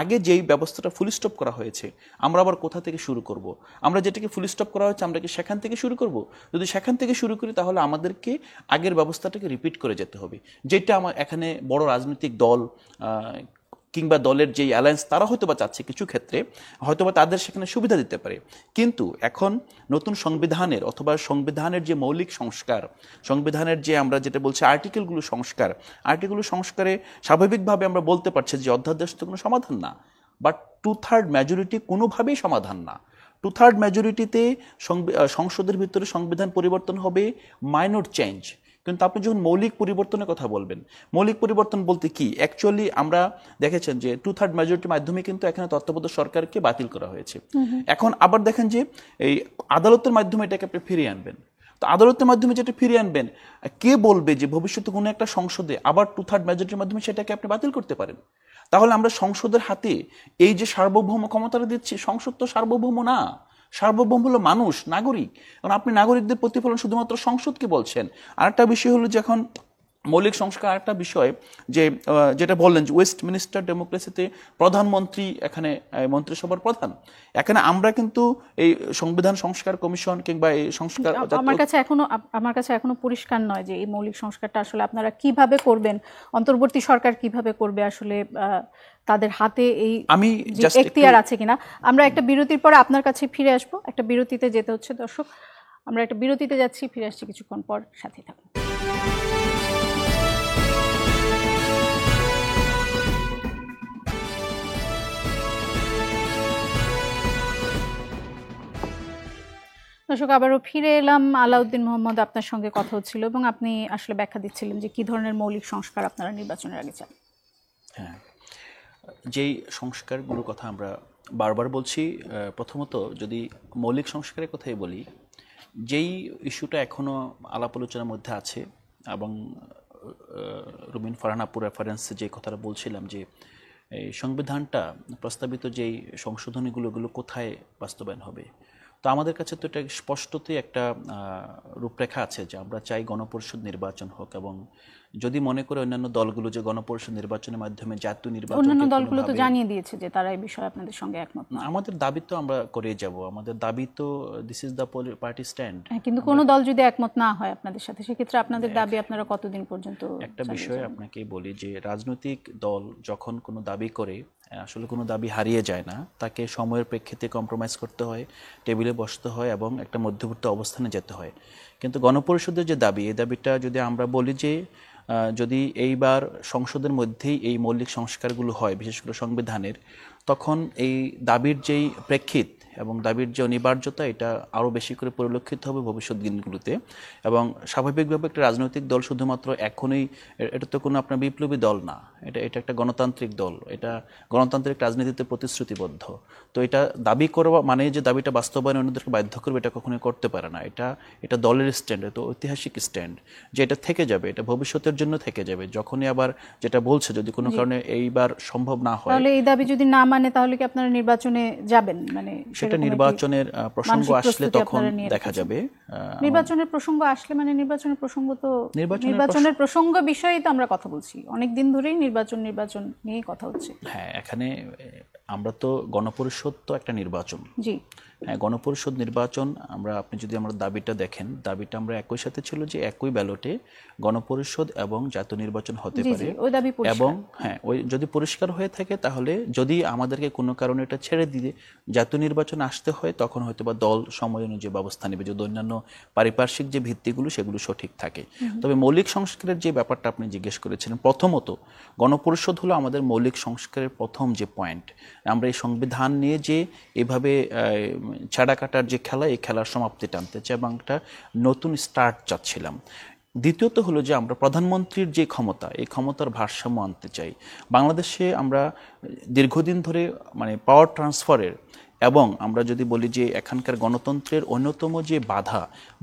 S4: আগে যেই ব্যবস্থাটা ফুল স্টপ করা হয়েছে আমরা আবার কোথা থেকে শুরু করব? আমরা যেটাকে ফুল স্টপ করা হয়েছে আমরা কি সেখান থেকে শুরু করব? যদি সেখান থেকে শুরু করি তাহলে আমাদেরকে আগের ব্যবস্থাটাকে রিপিট করে যেতে হবে, যেটা আমার এখানে বড় রাজনৈতিক দল কিংবা দলের যেই অ্যালায়েন্স তারা হয়তো বা চাচ্ছে কিছু ক্ষেত্রে হয়তো বা তাদের সেখানে সুবিধা দিতে পারে। কিন্তু এখন নতুন সংবিধানের অথবা সংবিধানের যে মৌলিক সংস্কার, সংবিধানের যে আমরা যেটা বলছি আর্টিকেলগুলো সংস্কারে স্বাভাবিকভাবে আমরা বলতে পারছি যে অধ্যাদেশ তো কোনো সমাধান না, বাট 2/3 মেজরিটি কোনোভাবেই সমাধান না। 2/3 মেজরিটিতে সংসদের ভিতরে সংবিধান পরিবর্তন হবে মাইনর চেঞ্জ, কিন্তু আপনি যখন মৌলিক পরিবর্তনের কথা বলবেন, মৌলিক পরিবর্তন বলতে কি অ্যাকচুয়ালি আমরা দেখেছেন যে 2/3 মেজরিটির মাধ্যমে কিন্তু এখানে তত্ত্বাবধায়ক সরকারকে বাতিল করা হয়েছে। এখন আবার দেখেন যে এই আদালতের মাধ্যমে এটাকে আপনি ফিরিয়ে আনবেন। তো আদালতের মাধ্যমে যেটা ফিরিয়ে আনবেন, কে বলবে যে ভবিষ্যতে কোনো একটা সংসদে আবার 2/3 মেজরিটির মাধ্যমে সেটাকে আপনি বাতিল করতে পারেন? তাহলে আমরা সংসদের হাতে এই যে সার্বভৌম ক্ষমতাটা দিচ্ছি, সংসদ তো সার্বভৌম না, সার্বভৌম হলো মানুষ, নাগরিক। কারণ আপনি নাগরিকদের প্রতিফলন শুধুমাত্র সংসদকে বলছেন। আরেকটা বিষয় হলো যখন মৌলিক সংস্কার, আরেকটা বিষয় যে যেটা বললেন যে ওয়েস্টমিনিস্টার ডেমোক্রেসিতে প্রধানমন্ত্রী এখানে মন্ত্রিসভার প্রধান, এখানে আমরা কিন্তু এই সংবিধান সংস্কার কমিশন কিংবা এই সংস্কার
S1: আমার কাছে এখনো পরিষ্কার নয় যে এই মৌলিক সংস্কারটা আসলে আপনারা কিভাবে করবেন, অন্তর্বর্তী সরকার কিভাবে করবে, আসলে তাদের হাতে এই এখতিয়ার আছে কিনা। আমরা একটা বিরতির পরে আপনার কাছে ফিরে আসবো, একটা বিরতিতে যেতে হচ্ছে দর্শক, আমরা একটা বিরতিতে যাচ্ছি, ফিরে আসছি কিছুক্ষণ পর, সাথে থাকুন। দর্শক আবারও ফিরে এলাম। আলাউদ্দিন মোহাম্মদ আপনার সঙ্গে কথা হচ্ছিল এবং আপনি আসলে ব্যাখ্যা দিচ্ছিলেন যে কি ধরনের মৌলিক সংস্কার আপনারা নির্বাচনের আগে চান।
S4: হ্যাঁ, যেই সংস্কারগুলোর কথা আমরা বারবার বলছি, প্রথমত যদি মৌলিক সংস্কারের কথাই বলি, যেই ইস্যুটা এখনও আলাপ আলোচনার মধ্যে আছে এবং রুমিন ফারহান আপুর রেফারেন্সে যে কথাটা বলছিলাম যে এই সংবিধানটা প্রস্তাবিত যেই সংশোধনীগুলো কোথায় বাস্তবায়ন হবে, তো আমাদের কাছে তো এটা স্পষ্টতই একটা রূপরেখা আছে যে আমরা চাই গণপরিষদ নির্বাচন হোক, এবং যদি মনে করে অন্যান্য দলগুলো যে গণপরিষদ নির্বাচনের মাধ্যমে জাতীয় নির্বাচন,
S1: অন্যান্য দলগুলো তো জানিয়ে দিয়েছে যে তারা এই বিষয়ে আপনাদের সঙ্গে একমত না।
S4: আমাদের দাবি তো আমরা করে যাব, আমাদের দাবি তো this is the party stand.
S1: কিন্তু কোনো দল যদি একমত না হয় আপনাদের সাথে, সেক্ষেত্রে আপনাদের দাবি আপনারা কতদিন পর্যন্ত?
S4: একটা বিষয় আপনাকে বলি যে রাজনৈতিক দল যখন কোনো দাবি করে, আসলে কোনো দাবি হারিয়ে যায় না, তাকে সময়ের প্রেক্ষিতে কম্প্রোমাইজ করতে হয়, টেবিলে বসতে হয় এবং একটা মধ্যবর্তী অবস্থানে যেতে হয়। কিন্তু গণপরিষদের যে দাবি, এই দাবিটা যদি আমরা বলি যে যদি এইবার সংসদের মধ্যেই এই মৌলিক সংস্কারগুলো হয়, বিশেষ করে সংবিধানের, তখন এই দাবির যেই প্রেক্ষিত এবং দাবির যে অনিবার্যতা, এটা আরও বেশি করে পরিলক্ষিত হবে ভবিষ্যৎ দিনগুলোতে। এবং স্বাভাবিকভাবে একটা রাজনৈতিক দল শুধুমাত্র এখনই, এটা তো কোনো আপনার বিপ্লবী দল না, এটা একটা গণতান্ত্রিক দল, এটা গণতান্ত্রিক রাজনীতিতে প্রতিশ্রুতিবদ্ধ। তো এটা দাবি করবা মানে যে দাবিটা বাস্তবায়ন অন্যদেরকে বাধ্য করবে, এটা কখনোই করতে পারে না। এটা দলের স্ট্যান্ড, এটা ঐতিহাসিক স্ট্যান্ড, যে এটা থেকে যাবে, এটা ভবিষ্যতের জন্য থেকে যাবে। যখনই আবার যেটা বলছে যদি কোনো কারণে এইবার সম্ভব না হয়,
S1: তাহলে এই দাবি যদি না মানে তাহলে কি আপনারা নির্বাচনে যাবেন? মানে
S4: সেটা নির্বাচনের প্রসঙ্গ আসলে তখন দেখা যাবে।
S1: নির্বাচনের প্রসঙ্গ আসলে মানে নির্বাচনের প্রসঙ্গ বিষয়েই তো আমরা কথা বলছি, অনেক দিন ধরেই নির্বাচন নিয়ে কথা হচ্ছে।
S4: হ্যাঁ, এখানে আমরা তো গণপরিষদ তো একটা নির্বাচন,
S1: জি
S4: হ্যাঁ গণপরিষদ নির্বাচন আপনি যদি আমরা দাবিটা দেখেন, দাবিটা আমরা একই সাথে ছিল যে একই ব্যালটে গণপরিষদ এবং জাতীয় নির্বাচন হতে
S1: জি
S4: পারে।
S1: জি ওই দাবি পরিষ্কার।
S4: এবং হ্যাঁ ওই যদি পরিষ্কার হয়ে থাকে তাহলে যদি আমাদেরকে কোনো কারণে এটা ছেড়ে দিয়ে জাতীয় নির্বাচন আসতে হয় তখন হয়তো বা দল সময় অনুযায়ী ব্যবস্থা নেবে যদি অন্যান্য পারিপার্শ্বিক যে ভিত্তিগুলো সেগুলো সঠিক থাকে। তবে মৌলিক সংস্কারের যে ব্যাপারটা আপনি জিজ্ঞেস করেছিলেন, প্রথমত গণপরিষদ হলো আমাদের মৌলিক সংস্কারের প্রথম যে পয়েন্ট। আমরা এই সংবিধান নিয়ে যে এভাবে ছাড়া কাটার যে খেলা, এই খেলার সমাপ্তি টানতে চাই এবং একটা নতুন স্টার্ট চাচ্ছিলাম। দ্বিতীয়ত হলো যে আমরা প্রধানমন্ত্রীর যে ক্ষমতা, এই ক্ষমতার ভারসাম্য আনতে চাই। বাংলাদেশে আমরা দীর্ঘদিন ধরে মানে পাওয়ার ট্রান্সফারের এবং আমরা যদি বলি যে এখানকার গণতন্ত্রের অন্যতম যে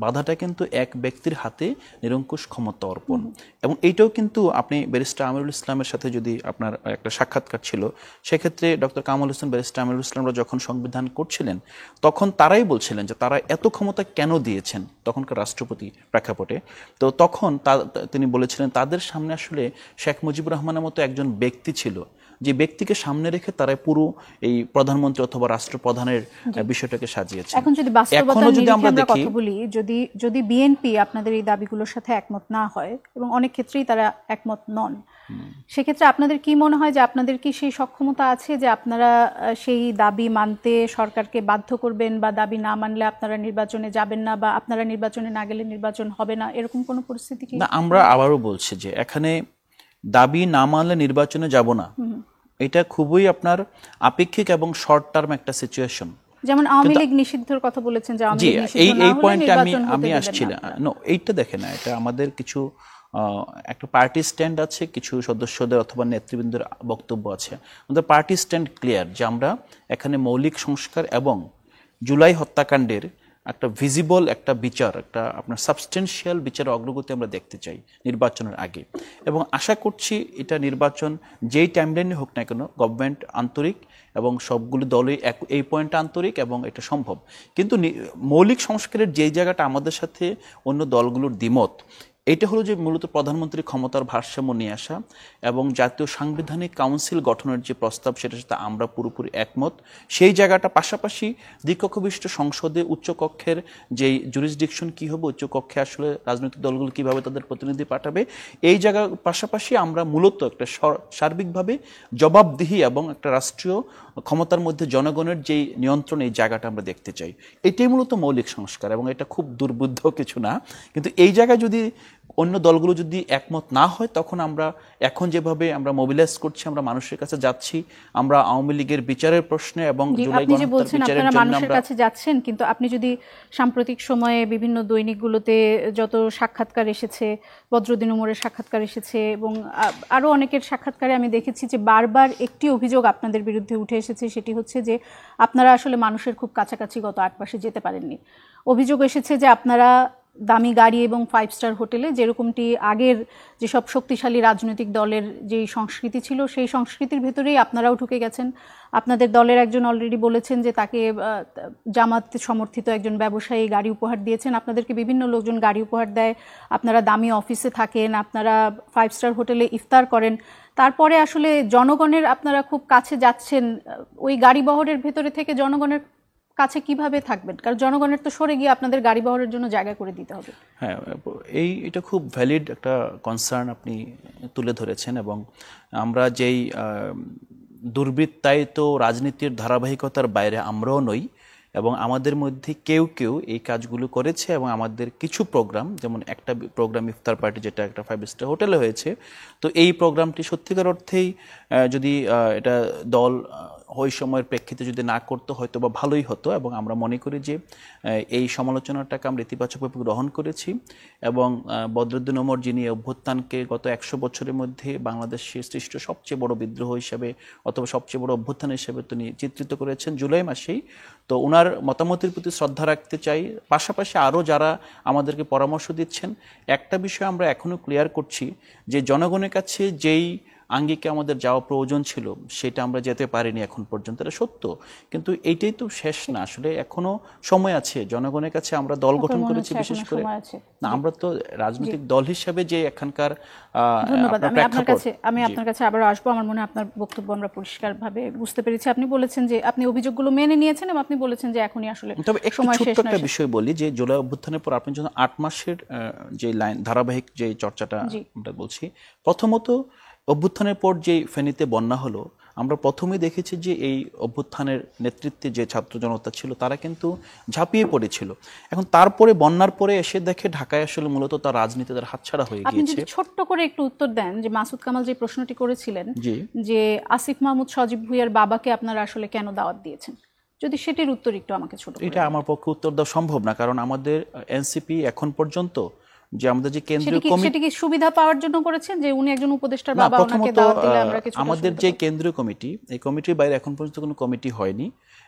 S4: বাধাটা কিন্তু এক ব্যক্তির হাতে নিরঙ্কুশ ক্ষমতা অর্পণ। এবং এইটাও কিন্তু আপনি ব্যারিস্টার আমিরুল ইসলামের সাথে যদি আপনার একটা সাক্ষাৎকার ছিল, সেক্ষেত্রে ডক্টর কামাল হোসেন ব্যারিস্টার আমিরুল ইসলামরা যখন সংবিধান করছিলেন তখন তারাই বলছিলেন যে তারা এত ক্ষমতা কেন দিয়েছেন তখনকার রাষ্ট্রপতি প্রেক্ষাপটে। তো তখন তিনি বলেছিলেন তাদের সামনে আসলে শেখ মুজিবুর রহমানের মতো একজন ব্যক্তি ছিল, যে ব্যক্তিকে সামনে রেখে তারা পুরো এই প্রধানমন্ত্রী অথবা রাষ্ট্রপ্রধানের বিষয়টাকে সাজিয়েছে।
S1: এখন যদি বাস্তবতার নিরিখে আমরা কথা বলি, যদি বিএনপি আপনাদের এই দাবিগুলোর সাথে একমত না হয় এবং অনেক ক্ষেত্রেই তারা একমত নন, সেক্ষেত্রে আপনাদের কি মনে হয় যে আপনাদের কি সেই সক্ষমতা আছে যে আপনারা সেই দাবি মানতে সরকারকে বাধ্য করবেন, বা দাবি না মানলে আপনারা নির্বাচনে যাবেন না, বা আপনারা নির্বাচনে না গেলে নির্বাচন হবে না, এরকম কোনো পরিস্থিতি কি?
S4: না, আমরা আবারও বলছি যে এখানে দাবি না মানলে নির্বাচনে যাব না, এটা খুবই আপনার আপেক্ষিক এবং শর্ট টার্ম একটা সিচুয়েশন।
S1: যেমন আওয়ামী লীগ নিষিদ্ধের কথা বলেছেন যে আওয়ামী লীগ নিষিদ্ধ না হলে
S4: পয়েন্টে
S1: নির্বাচন
S4: আমি
S1: হতে
S4: আসছিলাম।
S1: দেবেন না।
S4: নো, এইটা দেখে না, এটা আমাদের কিছু একটা পার্টি স্ট্যান্ড আছে, কিছু সদস্যদের অথবা নেতৃবৃন্দের বক্তব্য আছে। আমাদের পার্টি স্ট্যান্ড ক্লিয়ার যে আমরা এখানে মৌলিক সংস্কার এবং জুলাই হত্যাকাণ্ডের একটা ভিজিবল একটা বিচার, একটা আপনার সাবস্টেন্সিয়াল বিচারের অগ্রগতি আমরা দেখতে চাই নির্বাচনের আগে। এবং আশা করছি এটা নির্বাচন যেই টাইমলাইনে হোক না কেন গভর্নমেন্ট আন্তরিক এবং সবগুলো দলই এই পয়েন্টটা আন্তরিক এবং এটা সম্ভব। কিন্তু মৌলিক সংস্কারের যেই জায়গাটা আমাদের সাথে অন্য দলগুলোর দ্বিমত, এটা হলো যে মূলত প্রধানমন্ত্রীর ক্ষমতার ভারসাম্য নিয়ে আসা এবং জাতীয় সাংবিধানিক কাউন্সিল গঠনের যে প্রস্তাব সেটার সাথে আমরা পুরোপুরি একমত। সেই জায়গাটা পাশাপাশি দ্বিকক্ষ বিশিষ্ট সংসদে উচ্চকক্ষের যেই জুরিসডিকশন কী হবে, উচ্চকক্ষে আসলে রাজনৈতিক দলগুলো কীভাবে তাদের প্রতিনিধি পাঠাবে, এই জায়গার পাশাপাশি আমরা মূলত একটা সার্বিকভাবে জবাবদিহি এবং একটা রাষ্ট্রীয় ক্ষমতার মধ্যে জনগণের যেই নিয়ন্ত্রণ, এই জায়গাটা আমরা দেখতে চাই। এটাই মূলত মৌলিক সংস্কার এবং এটা খুব দুর্বুদ্ধ কিছু না। কিন্তু এই জায়গায় যদি অন্য দলগুলো যদি একমত না হয় তখন আমরা এখন যেভাবে আমরা মোবিলাইজ করছি, আমরা মানুষের কাছে যাচ্ছি, আমরা আওয়ামী লীগের বিচারের প্রশ্নে এবং
S1: আপনি যে বলছেন আপনারা মানুষের কাছে যাচ্ছেন, কিন্তু আপনি যদি সাম্প্রতিক সময়ে বিভিন্ন দৈনিকগুলোতে যত সাক্ষাৎকার এসেছে, বদরুদ্দিন উমরের সাক্ষাৎকার এসেছে এবং আরো অনেকের সাক্ষাৎকারে আমি দেখেছি যে বারবার একটি অভিযোগ আপনাদের বিরুদ্ধে উঠে এসেছে, সেটি হচ্ছে যে আপনারা আসলে মানুষের খুব কাছাকাছি গত 8 মাসে যেতে পারেননি। অভিযোগ এসেছে যে আপনারা দামি গাড়ি এবং 5 স্টার হোটেলে, যেরকমটি আগের যেসব শক্তিশালী রাজনৈতিক দলের যেই সংস্কৃতি ছিল সেই সংস্কৃতির ভেতরেই আপনারাও ঢুকে গেছেন। আপনাদের দলের একজন অলরেডি বলেছেন যে তাকে জামাত সমর্থিত একজন ব্যবসায়ী গাড়ি উপহার দিয়েছেন, আপনাদেরকে বিভিন্ন লোকজন গাড়ি উপহার দেয়, আপনারা দামি অফিসে থাকেন, আপনারা 5 স্টার হোটেলে ইফতার করেন। তারপরে আসলে জনগণের আপনারা খুব কাছে যাচ্ছেন, ওই গাড়ি বহরের ভেতরে থেকে জনগণের কাছে কিভাবে থাকবেন? কারণ জনগণের তো সরে গিয়ে আপনাদের গাড়ি বহরের জন্য জায়গা করে দিতে হবে।
S4: হ্যাঁ, এটা খুব ভ্যালিড একটা কনসার্ন আপনি তুলে ধরেছেন। এবং আমরা যেই দুর্বৃত্তায়িত রাজনীতির ধারাবাহিকতার বাইরে আমরাও নই এবং আমাদের মধ্যে কেউ কেউ এই কাজগুলো করেছে এবং আমাদের কিছু প্রোগ্রাম, যেমন একটা প্রোগ্রাম ইফতার পার্টি যেটা একটা 5 স্টার হোটেলে হয়েছে, তো এই প্রোগ্রামটি সত্যিকার অর্থেই যদি এটা দল ওই সময়ের প্রেক্ষিতে যদি না করতো হয়তো বা ভালোই হতো। এবং আমরা মনে করি যে এই সমালোচনাটাকে আমরা ইতিবাচকভাবে গ্রহণ করেছি এবং বদরুদ্দিন ওমর যিনি অভ্যুত্থানকে গত 100 বছরের মধ্যে বাংলাদেশে সৃষ্ট সবচেয়ে বড় বিদ্রোহ হিসেবে অথবা সবচেয়ে বড় অভ্যুত্থান হিসেবে তিনি চিত্রিত করেছেন জুলাই মাসেই। তো ওনার মতামতের প্রতি শ্রদ্ধা রাখতে চাই। পাশাপাশি আরও যারা আমাদেরকে পরামর্শ দিচ্ছেন, একটা বিষয় আমরা এখনও ক্লিয়ার করছি যে জনগণের কাছে যেই আঙ্গিকে আমাদের যাওয়া প্রয়োজন ছিল সেটা আমরা যেতে পারিনি এখন পর্যন্ত, এটা সত্য। কিন্তু এইটাই তো শেষ না, আসলে এখনো সময় আছে জনগণের কাছে। আমরা দল গঠন করেছি বিশেষ করে, না আমরা তো রাজনৈতিক দল হিসাবে যে এখানকার
S1: ধন্যবাদ। আমি আপনার কাছে আবার আসবো। আমার মনে হয় আপনার বক্তব্য আমরা পরিষ্কারভাবে বুঝতে পেরেছি। আপনি বলেছেন যে আপনি অভিযোগগুলো মেনে নিয়েছেন এবং আপনি বলেছেন যে এখনই আসলে
S4: তবে সময় শেষ। একটা বিষয় বলি যে জুলাই অভ্যুত্থানের পর আপনি যখন 8 মাসের যে লাইন ধারাবাহিক যে চর্চাটা আমরা বলছি, প্রথমত অভ্যুত্থানের পর যে ফেনীতে বন্যা হলো, আমরা প্রথমেই দেখেছি যে এই অভ্যুত্থানের নেতৃত্বে যে ছাত্র জনতা ছিল তারা কিন্তু ঝাঁপিয়ে পড়েছিল। এখন তারপরে বন্যার পরে এসে দেখে ঢাকায় আসলে মূলত তার রাজনীতি তার হাতছাড়া হয়ে গিয়েছে।
S1: আপনি যদি ছোট্ট করে একটু উত্তর দেন যে মাসুদ কামাল যে প্রশ্নটি করেছিলেন যে আসিফ মাহমুদ সজীব ভুঁইয়ার বাবাকে আপনারা আসলে কেন দাওয়াত দিয়েছেন, যদি সেটির উত্তর একটু আমাকে ছোট করে।
S4: এটা আমার পক্ষে উত্তর দেওয়া সম্ভব না, কারণ আমাদের এনসিপি এখন পর্যন্ত যে আমাদের যে কেন্দ্রীয় কমিটি,
S1: সেটি কি সুবিধা পাওয়ার জন্য করেছেন যে উনি একজন উপদেষ্টার বাবা, ওনাকে দাওয়াত দিলে আমরা কিছু?
S4: আমাদের যে কেন্দ্রীয় কমিটি, এই কমিটির বাইরে এখন পর্যন্ত কোনো কমিটি হয়নি।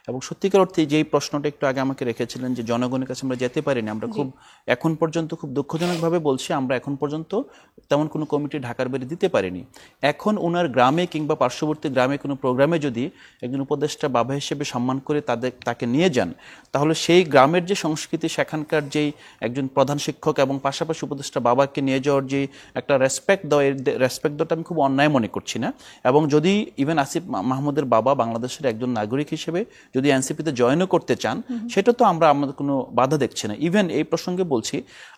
S4: এবং সত্যিকার অর্থে যেই প্রশ্নটা একটু আগে আমাকে রেখেছিলেন যে জনগণের কাছে আমরা যেতে পারিনি, আমরা খুব এখন পর্যন্ত খুব দুঃখজনকভাবে বলছি আমরা এখন পর্যন্ত তেমন কোনো কমিটি ঢাকার বাইরে দিতে পারিনি। এখন ওনার গ্রামে কিংবা পার্শ্ববর্তী গ্রামে কোনো প্রোগ্রামে যদি একজন উপদেষ্টা বাবা হিসেবে সম্মান করে তাকে নিয়ে যান, তাহলে সেই গ্রামের যে সংস্কৃতি, সেখানকার যেই একজন প্রধান শিক্ষক এবং পাশাপাশি উপদেষ্টা বাবাকে নিয়ে যাওয়ার যে একটা রেসপেক্ট দেওয়াটা আমি খুব অন্যায় মনে করছি না। এবং যদি ইভেন আসিফ মাহমুদের বাবা বাংলাদেশের একজন নাগরিক হিসেবে যদি এনসিপিতে জয়েনও করতে চান, সেটা তো আমাদের কোনো বাধা দেখছি না। ইভেন এই প্রসঙ্গে বলছি,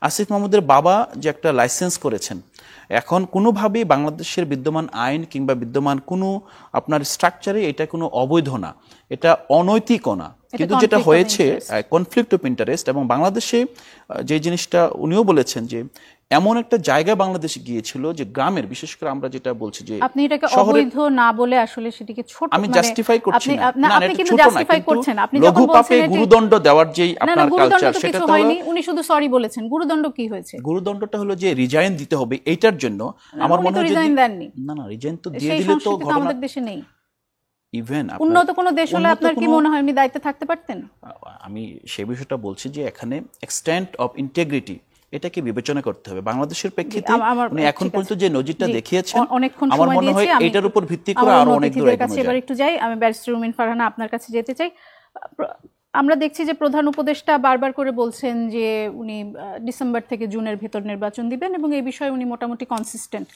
S4: আসিফ মাহমুদের বাবা যে একটা লাইসেন্স করেছেন, এখন কোনোভাবেই বাংলাদেশের বিদ্যমান আইন কিংবা বিদ্যমান কোনো আপনার স্ট্রাকচারে এটা কোনো অবৈধ না, এটা অনৈতিকও না। কিন্তু যেটা হয়েছে কনফ্লিক্ট অফ ইন্টারেস্ট, এবং বাংলাদেশে যে জিনিসটা উনিও বলেছেন যে এমন একটা জায়গা বাংলাদেশে গিয়েছিল যে গ্রামের, বিশেষ করে আমরা যেটা বলছি যে
S1: আপনি এটাকে অবৈধ না বলে আসলে সেটিকে ছোট,
S4: আমি জাস্টিফাই করছি না,
S1: আপনি কিন্তু জাস্টিফাই করছেন। আপনি
S4: লঘু পাপে গুরুদণ্ড দেওয়ার যে আপনার কালচার, সেটা তো
S1: হয়নি। উনি শুধু সরি বলেছেন। গুরুদণ্ড কি হয়েছে?
S4: গুরুদণ্ডটা হলো যে রিজাইন দিতে হবে এইটার জন্য। আমার মনে হয়
S1: রিজাইন দেননি।
S4: না রিজাইন তো দিয়ে দিলে তো ঘটনা
S1: আমাদের দেশে নেই।
S4: ইভেন
S1: উন্নত কোনো দেশ হলে আপনার কি মনে হয় উনি দায়িত্বে থাকতে পারতেন?
S4: আমি সেই বিষয়টা বলছি যে এখানে এক্সটেন্ট অফ ইন্টিগ্রিটি এটাকে বিবেচনা করতে হবে বাংলাদেশের প্রেক্ষিতে। উনি এখন পর্যন্ত যে নজিরটা দেখিয়েছেন, আমার মনে হয় এটার উপর ভিত্তি করে আরো অনেক দূর এগোনো যায়।
S1: এবার একটু যাই, আমি ব্যারিস্টার রুমিন ফারহানা আপনার কাছে যেতে চাই। আমরা দেখছি যে প্রধান উপদেষ্টা বারবার করে বলছেন যে উনি ডিসেম্বর থেকে জুনের ভেতর নির্বাচন দিবেন এবং এই বিষয়ে উনি মোটামুটি কনসিস্টেন্ট।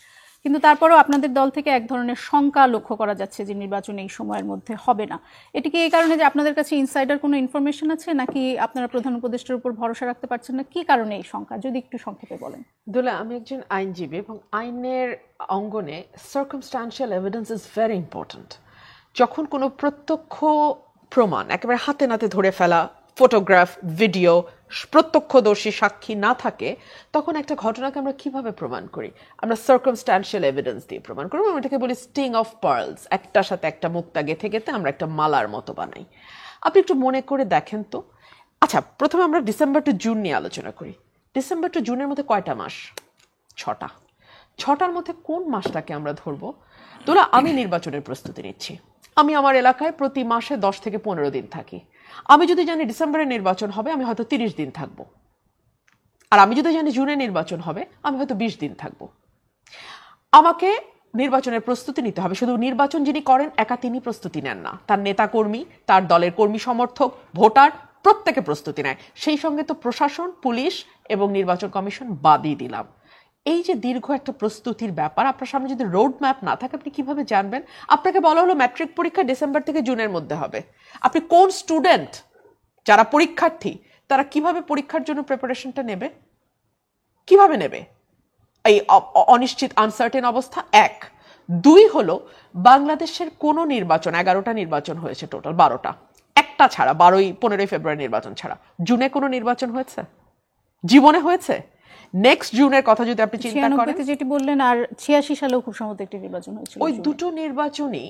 S1: কিন্তু তারপরেও আপনাদের দল থেকে এক ধরনের শঙ্কা লক্ষ্য করা যাচ্ছে যে নির্বাচন এই সময়ের মধ্যে হবে না। এটি কি এই কারণে যে আপনাদের কাছে ইনসাইডার কোনো ইনফরমেশন আছে, নাকি আপনারা প্রধান উপদেষ্টার উপর ভরসা রাখতে পারছেন না? কি কারণে এই শঙ্কা, যদি একটু সংক্ষেপে বলেন।
S3: দোলা, আমি একজন আইনজীবী এবং আইনের অঙ্গনে circumstantial evidence is very important. যখন কোনো প্রত্যক্ষ প্রমাণ একেবারে হাতে নাতে ধরে ফেলা, ফটোগ্রাফ, ভিডিও, প্রত্যক্ষদর্শী সাক্ষী না থাকে, তখন একটা ঘটনাকে আমরা কিভাবে প্রমাণ করি? আমরা সার্কামস্ট্যান্সিয়াল এভিডেন্স দিয়ে প্রমাণ করি। আমরা এটাকে বলি স্টিং অফ পার্লস। একটার সাথে একটা মুক্তা গেঁথে গেঁথে আমরা একটা মালার মতো বানাই। আপনি একটু মনে করে দেখেন তো। আচ্ছা, প্রথমে আমরা ডিসেম্বর টু জুন নিয়ে আলোচনা করি। ডিসেম্বর টু জুনের মধ্যে কয়টা মাস? 6টা। 6টার মধ্যে কোন মাসটাকে আমরা ধরবো? তোরা, আমি নির্বাচনের প্রস্তুতি নিচ্ছি। আমি আমার এলাকায় প্রতি মাসে 10 থেকে 15 দিন থাকি। আমি যদি জানি ডিসেম্বরে নির্বাচন হবে, আমি হয়তো 30 দিন থাকবো। আর আমি যদি জানি জুনে নির্বাচন হবে, আমি হয়তো 20 দিন থাকবো। আমাকে নির্বাচনের প্রস্তুতি নিতে হবে। শুধু নির্বাচন যিনি করেন একা তিনি প্রস্তুতি নেন না, তার নেতা কর্মী, তার দলের কর্মী সমর্থক, ভোটার প্রত্যেকে প্রস্তুতি নেয়। সেই সঙ্গে তো প্রশাসন, পুলিশ এবং নির্বাচন কমিশন বাদই দিলাম। এই যে দীর্ঘ একটা প্রস্তুতির ব্যাপার, আপনার সামনে যদি রোড ম্যাপ না থাকে, আপনি কিভাবে জানবেন? আপনাকে বলা হলো ম্যাট্রিক পরীক্ষা ডিসেম্বর থেকে জুনের মধ্যে হবে। আপনি কোন স্টুডেন্ট, যারা পরীক্ষার্থী, তারা কিভাবে পরীক্ষার জন্য প্রিপারেশনটা নেবে? কিভাবে নেবে এই অনিশ্চিত আনসার্টেন অবস্থা? 1। 2 হলো বাংলাদেশের কোন নির্বাচন, 11টা নির্বাচন হয়েছে টোটাল, 12টা, একটা ছাড়া 15ই ফেব্রুয়ারি নির্বাচন ছাড়া জুনে কোনো নির্বাচন হয়েছে? জীবনে হয়েছে? নেক্সট জুনের কথা যদি আপনি চিন্তা করেন,
S1: যেটি বললেন, আর 86 সালেও খুব সম্ভবত একটি নির্বাচন হয়েছিল।
S3: ওই দুটো নির্বাচনই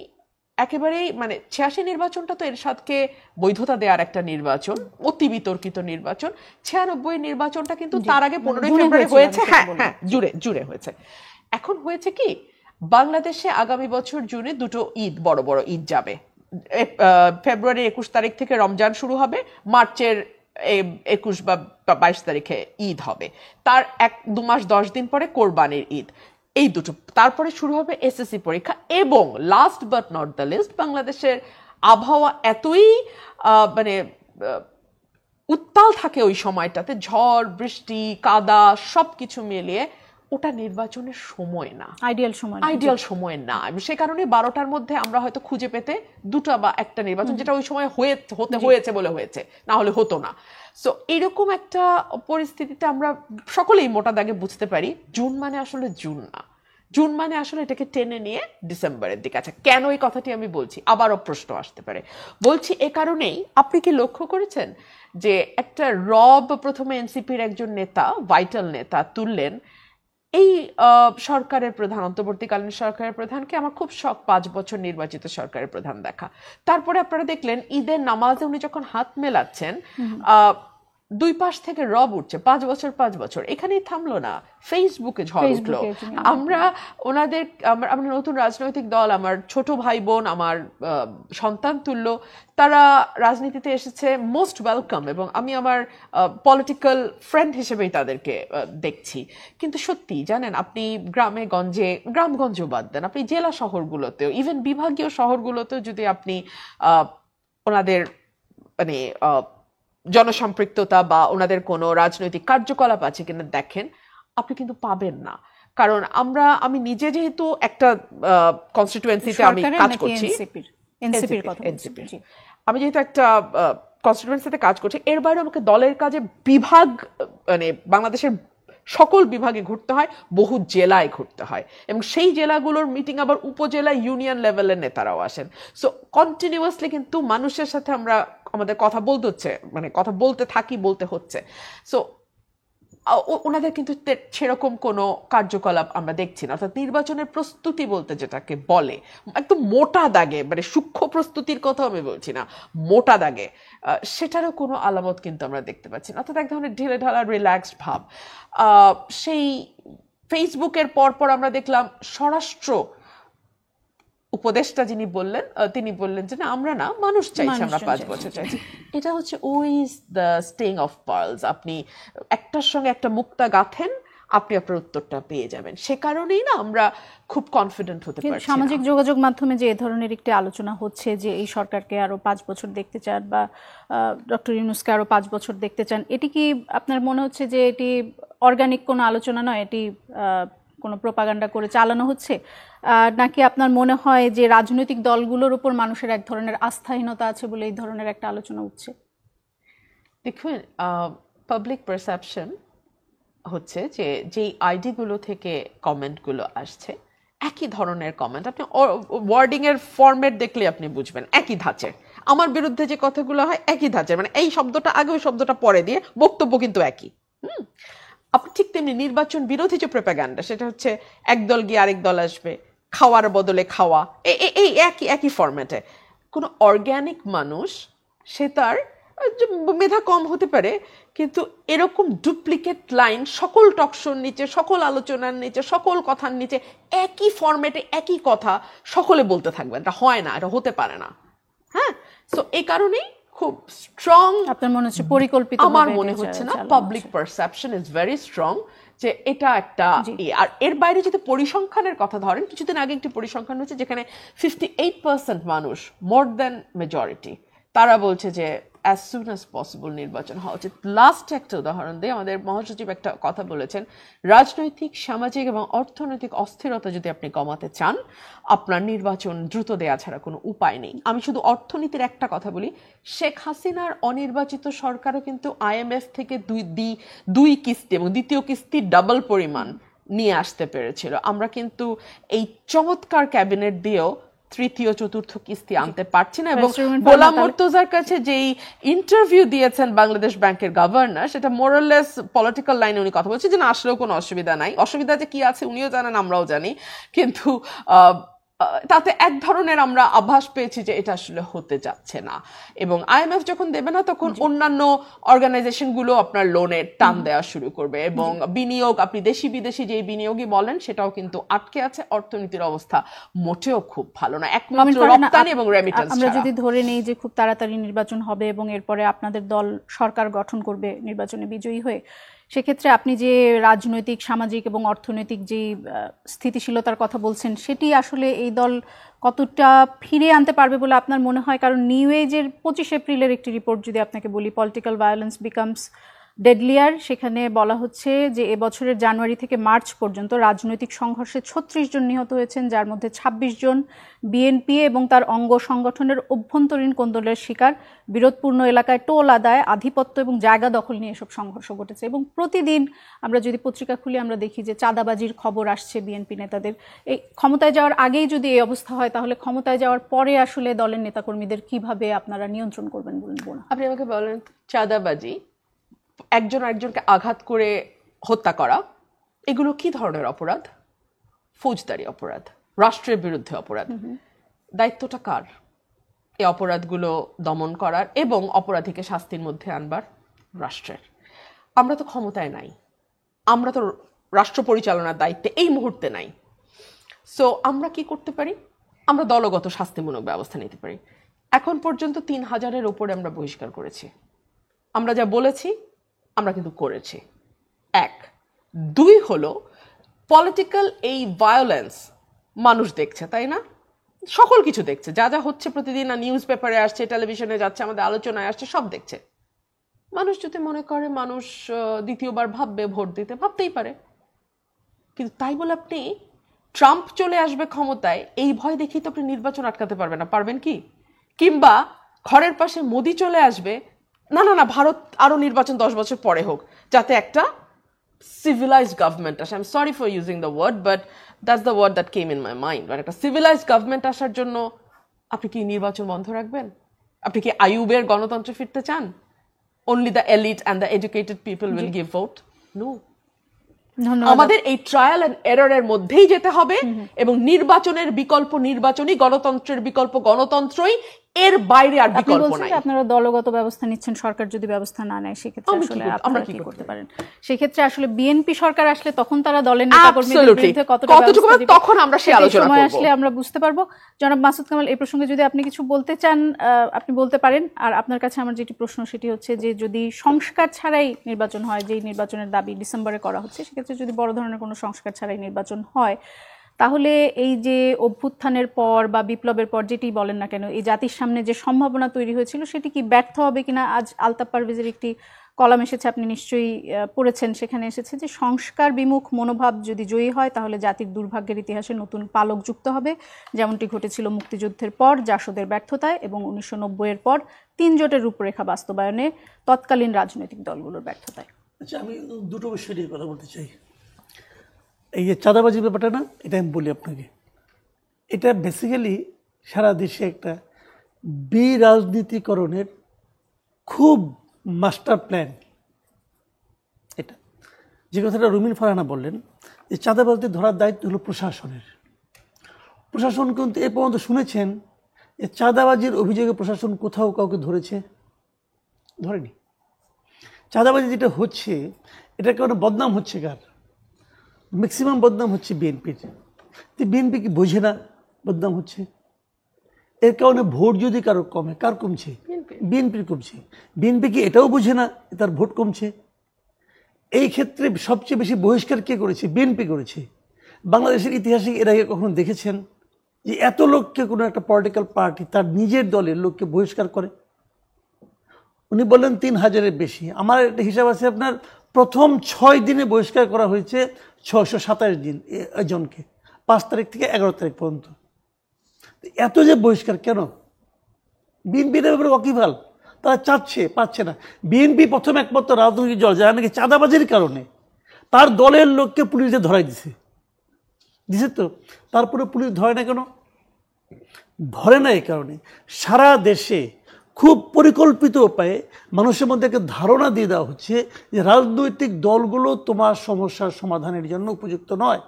S3: একেবারেই, মানে 86 নির্বাচনটা তো এরশাদকে বৈধতা দেওয়ার একটা নির্বাচন, অতি বিতর্কিত নির্বাচন। 96 নির্বাচনটা কিন্তু তার আগে 15ই ফেব্রুয়ারি হয়েছে। হ্যাঁ, জুড়ে হয়েছে। এখন হয়েছে কি, বাংলাদেশে আগামী বছর জুনে দুটো ঈদ, বড় বড় ঈদ যাবে। ফেব্রুয়ারির 21 তারিখ থেকে রমজান শুরু হবে, মার্চের 21 বা 22 তারিখে ঈদ হবে। তার 1-2 মাস 10 দিন পরে কোরবানির ঈদ। এই দুটো, তারপরে শুরু হবে এসএসসি পরীক্ষা, এবং last but not the least, বাংলাদেশের আবহাওয়া এতই মানে উত্তাল থাকে ওই সময়টাতে, ঝড় বৃষ্টি কাদা সবকিছু মিলিয়ে ওটা নির্বাচনের সময় না, আইডিয়াল সময় না। সে কারণে 12টার মধ্যে আমরা হয়তো খুঁজে পেতে দুটা বা একটা নির্বাচন, যেটা ওই সময় হতে হয়েছে বলে হয়েছে, না হলে হতো না। সো এরকম একটা পরিস্থিতিতে আমরা সকলেই মোটা দাগে বুঝতে পারি জুন মানে আসলে জুন না, জুন মানে আসলে এটাকে টেনে নিয়ে ডিসেম্বরের দিকে। আচ্ছা, কেন এই কথাটি আমি বলছি, আবারও প্রশ্ন আসতে পারে, বলছি এ কারণেই, আপনি কি লক্ষ্য করেছেন যে একটা রব প্রথমে এনসিপির একজন নেতা, ভাইটাল নেতা তুললেন, এই সরকারের প্রধান, অন্তর্বর্তীকালীন সরকারের প্রধানকে আমার খুব শখ 5 বছর নির্বাচিত সরকারের প্রধান দেখা। তারপরে আপনারা দেখলেন ঈদের নামাজে উনি যখন হাত মেলাচ্ছেন, দুই পাশ থেকে রব উঠছে, 5 বছর 5 বছর, এখানেই থামলো না, ফেসবুকে ঝড় উঠলো। আমরা ওনাদের, আমরা নতুন রাজনৈতিক দল, আমার ছোট ভাই বোন, আমার সন্তান তুল্য, তারা রাজনীতিতে এসেছে, মোস্ট ওয়েলকাম, এবং আমি আমার পলিটিক্যাল ফ্রেন্ড হিসেবেই তাদেরকে দেখছি। কিন্তু সত্যি জানেন, আপনি গ্রামগঞ্জেও বাদ দেন, আপনি জেলা শহরগুলোতেও, ইভেন বিভাগীয় শহরগুলোতেও যদি আপনি ওনাদের মানে জনসম্পৃক্ততা বা ওনাদের কোনো রাজনৈতিক কার্যকলাপ আছে কিনা দেখেন, আপনি কিন্তু পাবেন না। কারণ আমি নিজে যেহেতু একটা কনস্টিটুয়েন্সিতে আমি কাজ করছি, আমি যেহেতু একটা কনস্টিটুয়েন্সিতে কাজ করছি, এর বাইরে আমাকে দলের কাজে বিভাগ, মানে বাংলাদেশের সকল বিভাগে ঘুরতে হয়, বহু জেলায় ঘুরতে হয়, এবং সেই জেলাগুলোর মিটিং আবার উপজেলা ইউনিয়ন লেভেলের নেতারাও আসেন। সো কন্টিনিউয়াসলি কিন্তু মানুষের সাথে আমাদের কথা বলতে হচ্ছে, মানে কথা বলতে হচ্ছে। সো ওনাদের কিন্তু সেরকম কোনো কার্যকলাপ আমরা দেখছি না। অর্থাৎ নির্বাচনের প্রস্তুতি বলতে যেটাকে বলে, একদম মোটা দাগে, মানে সূক্ষ্ম প্রস্তুতির কথাও আমি বলছি না, মোটা দাগে সেটারও কোনো আলামত কিন্তু আমরা দেখতে পাচ্ছি না। অর্থাৎ এক ধরনের ঢিলে ঢালা রিল্যাক্সড ভাব। সেই ফেসবুকের পরপর আমরা দেখলাম স্বরাষ্ট্র উপদেষ্টা যিনি বললেন, তিনি বললেন যে না, আমরা না, মানুষ চাইছে, আমরা 5 বছর চাইছি। এটা হচ্ছে ওইজ দ্য স্টিং অফ পার্লস। আপনি একটার সঙ্গে একটা মুক্তা গাঁথেন, আপনি আপনার উত্তরটা পেয়ে যাবেন। সে কারণেই না আমরা খুব কনফিডেন্ট হতে পারছি।
S1: সামাজিক যোগাযোগ মাধ্যমে যে এই ধরনের একটি আলোচনা হচ্ছে যে এই সরকারকে আরো 5 বছর দেখতে চান বা ডক্টর ইউনূসকে আরো 5 বছর দেখতে চান, এটি কি আপনার মনে হচ্ছে যে এটি অর্গানিক কোনো আলোচনা নয়, এটি কোনো প্রোপাগান্ডা করে চালানো হচ্ছে, নাকি আপনার মনে হয় যে রাজনৈতিক দলগুলোর উপর মানুষের এক ধরনের আস্থাহীনতা আছে বলে এই ধরনের একটা আলোচনা উঠছে?
S3: দেখুন, পাবলিক পারসেপশন হচ্ছে যে যেই আইডিগুলো থেকে কমেন্টগুলো আসছে, একই ধরনের কমেন্ট, আপনি ওয়ার্ডিং এর ফরম্যাট দেখলে আপনি বুঝবেন একই ধাঁচের। আমার বিরুদ্ধে যে কথাগুলো হয় একই ধাঁচের, মানে এই শব্দটা আগে ওই শব্দটা পরে দিয়ে, বক্তব্য কিন্তু একই। আপনি ঠিক তেমনি নির্বাচন বিরোধী যে প্রোপাগান্ডা, সেটা হচ্ছে একদল গিয়ে আরেক দল আসবে, খাওয়ার বদলে খাওয়া, এই একই ফরম্যাটে। কোনো অর্গ্যানিক মানুষ, সে তার মেধা কম হতে পারে, কিন্তু এরকম ডুপ্লিকেট লাইন সকল টকশোর নিচে, সকল আলোচনার নিচে, সকল কথার নিচে একই ফরম্যাটে একই কথা সকলে বলতে থাকবেন, এটা হয় না, এটা হতে পারে না। হ্যাঁ, সো এই কারণেই খুব স্ট্রং,
S1: আপনার মনে হচ্ছে পরিকল্পিত,
S3: আমার মনে হচ্ছে না, public perception is very strong যে এটা একটা। আর এর বাইরে যদি পরিসংখ্যানের কথা ধরেন, কিছুদিন আগে একটি পরিসংখ্যান হচ্ছে যেখানে 58% মানুষ, মোর দ্যান মেজরিটি, তারা বলছে যে as soon as possible নির্বাচন হওয়া উচিত। লাস্ট একটা উদাহরণ দিয়ে, আমাদের মহাসচিব একটা কথা বলেছেন, রাজনৈতিক, সামাজিক এবং অর্থনৈতিক অস্থিরতা যদি আপনি কমাতে চান, আপনার নির্বাচন দ্রুত দেয়া ছাড়া কোনো উপায় নেই। আমি শুধু অর্থনীতির একটা কথা বলি, শেখ হাসিনার অনির্বাচিত সরকারও কিন্তু IMF থেকে দুই কিস্তি এবং দ্বিতীয় কিস্তি ডাবল পরিমাণ নিয়ে আসতে পেরেছিল। আমরা কিন্তু এই চমৎকার ক্যাবিনেট দিয়েও তৃতীয় চতুর্থ কিস্তি আনতে পারছি না। এবং গোলাম মুর্তজার কাছে যেই ইন্টারভিউ দিয়েছেন বাংলাদেশ ব্যাংকের গভর্নর, সেটা মোরাললেস পলিটিক্যাল লাইনে উনি কথা বলছেন যে না, আসলেও কোনো অসুবিধা নাই। অসুবিধা যে কি আছে উনিও জানেন, আমরাও জানি, কিন্তু তাতে এক ধরনের আমরা আভাস পেয়েছি যে এটা আসলে হতে যাচ্ছে না। এবং IMF যখন দেবে না, তখন অন্যান্য অর্গানাইজেশনগুলো আপনার লোনের টান দেওয়া শুরু করবে, এবং বিনিয়োগ, আপনি দেশি বিদেশি যেই বিনিয়োগই বলেন, সেটাও কিন্তু আটকে আছে। অর্থনীতির অবস্থা মোটেও খুব ভালো না, একমাত্র রপ্তানি এবং রেমিটেন্স।
S1: আমরা যদি ধরে নেই যে খুব তাড়াতাড়ি নির্বাচন হবে এবং এরপরে আপনাদের দল সরকার গঠন করবে নির্বাচনে বিজয়ী হয়ে, সেক্ষেত্রে আপনি যে রাজনৈতিক, সামাজিক এবং অর্থনৈতিক যে স্থিতিশীলতার কথা বলছেন, সেটি আসলে এই দল কতটা ফিরে আনতে পারবে বলে আপনার মনে হয়? কারণ নিউ এজের 25 এপ্রিলের একটি রিপোর্ট যদি আপনাকে বলি, পলিটিক্যাল ভায়োলেন্স বিকামস ডেডলিয়ার, সেখানে বলা হচ্ছে যে এবছরের জানুয়ারি থেকে মার্চ পর্যন্ত রাজনৈতিক সংঘর্ষে 36 জন নিহত হয়েছেন, যার মধ্যে 26 জন বিএনপি এবং তার অঙ্গ সংগঠনের অভ্যন্তরীণ কোন্দলের শিকার। বিরোধপূর্ণ এলাকায় টোল আদায়, আধিপত্য এবং জায়গা দখল নিয়ে এসব সংঘর্ষ ঘটেছে। এবং প্রতিদিন আমরা যদি পত্রিকা খুলি আমরা দেখি যে চাঁদাবাজির খবর আসছে বিএনপি নেতাদের। এই ক্ষমতায় যাওয়ার আগেই যদি এই অবস্থা হয়, তাহলে ক্ষমতায় যাওয়ার পরে আসলে দলের নেতাকর্মীদের কিভাবে আপনারা নিয়ন্ত্রণ করবেন বলুন?
S3: আপনি আমাকে বলেন, চাঁদাবাজি, একজন আরেকজনকে আঘাত করে হত্যা করা, এগুলো কি ধরনের অপরাধ? ফৌজদারি অপরাধ, রাষ্ট্রের বিরুদ্ধে অপরাধ। দায়িত্বটা কার এই অপরাধগুলো দমন করার এবং অপরাধীকে শাস্তির মধ্যে আনবার? রাষ্ট্রের। আমরা তো ক্ষমতায় নাই, আমরা তো রাষ্ট্র পরিচালনার দায়িত্বে এই মুহূর্তে নাই। সো আমরা কি করতে পারি? আমরা দলগত শাস্তিমূলক ব্যবস্থা নিতে পারি। এখন পর্যন্ত 3000-এর উপরে আমরা বহিষ্কার করেছি। আমরা যা বলেছি আমরা কিন্তু করেছি। 1, 2 হলো পলিটিক্যাল এই ভায়োলেন্স মানুষ দেখছে, তাই না? সকল কিছু দেখছে, যা যা হচ্ছে প্রতিদিন নিউজ পেপারে আসছে, টেলিভিশনে যাচ্ছে, আমাদের আলোচনায় আসছে, সব দেখছে। মানুষ যদি মনে করে মানুষ দ্বিতীয়বার ভাববে ভোট দিতে, ভাবতেই পারে। কিন্তু তাই বলে আপনি ট্রাম্প চলে আসবে ক্ষমতায় এই ভয় দেখেই তো আপনি নির্বাচন আটকাতে পারবেন না। পারবেন কি? কিংবা ঘরের পাশে মোদি চলে আসবে, না না না ভারত আরো নির্বাচন 10 বছর পরে হোক, যাতে একটা civilized government আসে। I'm sorry for using the word, but that's the word that came in my mind. মানে একটা civilized government আসার জন্য আপনি কি নির্বাচন বন্ধ রাখবেন? আপনি কি আইয়ুবের গণতন্ত্রে ফিরতে চান? Only the elite and the educated people will give vote? No. আমাদের এই ট্রায়াল এন্ড এররের মধ্যেই যেতে হবে এবং নির্বাচনের বিকল্প নির্বাচনী, গণতন্ত্রের বিকল্প গণতন্ত্রই, এর বাইরে আর বিকল্প নাই।
S1: আপনারা দলগত ব্যবস্থা নিচ্ছেন, সরকার যদি ব্যবস্থা না নেয় সেক্ষেত্রে আসলে আমরা কি করতে পারেন? সেক্ষেত্রে আসলে বিএনপি সরকার আসলে তখন তারা দলের নেতাকর্মীদের বিরুদ্ধে কতটুকু
S3: তখন আমরা সেই আলোচনা করব,
S1: আসলে আমরা বুঝতে পারবো। জনাব মাসুদ কামাল, এই প্রসঙ্গে যদি আপনি কিছু বলতে চান আপনি বলতে পারেন। আর আপনার কাছে আমার যেটি প্রশ্ন সেটি হচ্ছে যে যদি সংস্কার ছাড়াই নির্বাচন হয়, যেই নির্বাচনের দাবি ডিসেম্বরে করা হচ্ছে, সেক্ষেত্রে যদি বড় ধরনের কোনো সংস্কার ছাড়াই নির্বাচন হয়, তাহলে এই যে অভ্যুত্থানের পর বা বিপ্লবের পর যেটি বলেন না কেন, এই জাতির সামনে যে সম্ভাবনা তৈরি হয়েছিল সেটি কি ব্যর্থ হবে কিনা? আজ আলতাফ পারভেজের একটি কলাম এসেছে, আপনি নিশ্চয়ই পড়েছেন, সেখানে এসেছে যে সংস্কার বিমুখ মনোভাব যদি জয়ী হয় তাহলে জাতির দুর্ভাগ্যের ইতিহাসে নতুন পালক যুক্ত হবে, যেমনটি ঘটেছিল মুক্তিযুদ্ধের পর জাসদের ব্যর্থতায় এবং 1990-এর পর 3 জোটের রূপরেখা বাস্তবায়নে তৎকালীন রাজনৈতিক দলগুলোর ব্যর্থতায়।
S2: আচ্ছা, আমি দুটো বিষয় নিয়ে কথা বলতে চাই। এই যে চাঁদাবাজির ব্যাপারটা না, এটা আমি বলি আপনাকে, এটা বেসিক্যালি সারা দেশে একটা বিরাজনীতিকরণের খুব মাস্টার প্ল্যান। এটা যে কথাটা রুমিন ফারহানা বললেন যে চাঁদাবাজি ধরার দায়িত্ব হলো প্রশাসনের। প্রশাসন কিন্তু এ পর্যন্ত শুনেছেন যে চাঁদাবাজির অভিযোগে প্রশাসন কোথাও কাউকে ধরেছে? ধরেনি। চাঁদাবাজি যেটা হচ্ছে এটার কারণে বদনাম হচ্ছে কার? ম্যাক্সিমাম বদনাম হচ্ছে বিএনপির। বিএনপি কি বোঝে না বদনাম হচ্ছে? এর কারণে ভোট যদি কারো কমে, কার কমছে? বিএনপির কমছে। বিএনপি কি এটাও বোঝে না তার ভোট কমছে? এই ক্ষেত্রে সবচেয়ে বেশি বহিষ্কার কে করেছে? বিএনপি করেছে। বাংলাদেশের ইতিহাসে এর আগে কখনো দেখেছেন যে এত লোককে কোনো একটা পলিটিক্যাল পার্টি তার নিজের দলের লোককে বহিষ্কার করে? উনি বললেন 3000-এর বেশি। আমার একটা হিসাব আছে, আপনার প্রথম 6 দিনে বহিষ্কার করা হয়েছে 627 জনকে, 5 তারিখ থেকে 11 তারিখ পর্যন্ত। এত যে বহিষ্কার কেন? বিএনপির ব্যাপারে ওয়াকিবহাল, তারা চাচ্ছে, পাচ্ছে না। বিএনপি প্রথম একমাত্র রাজনৈতিক দল যারা নাকি চাঁদাবাজির কারণে তার দলের লোককে পুলিশে ধরাই দিছে তো। তারপরে পুলিশ ধরে না কেন? ধরে না এই কারণে সারা দেশে খুব পরিকল্পিত উপায়ে মানুষের মধ্যে একটা ধারণা দিয়ে দেওয়া হচ্ছে যে রাজনৈতিক দলগুলো তোমার সমস্যার সমাধানের জন্য উপযুক্ত নয়।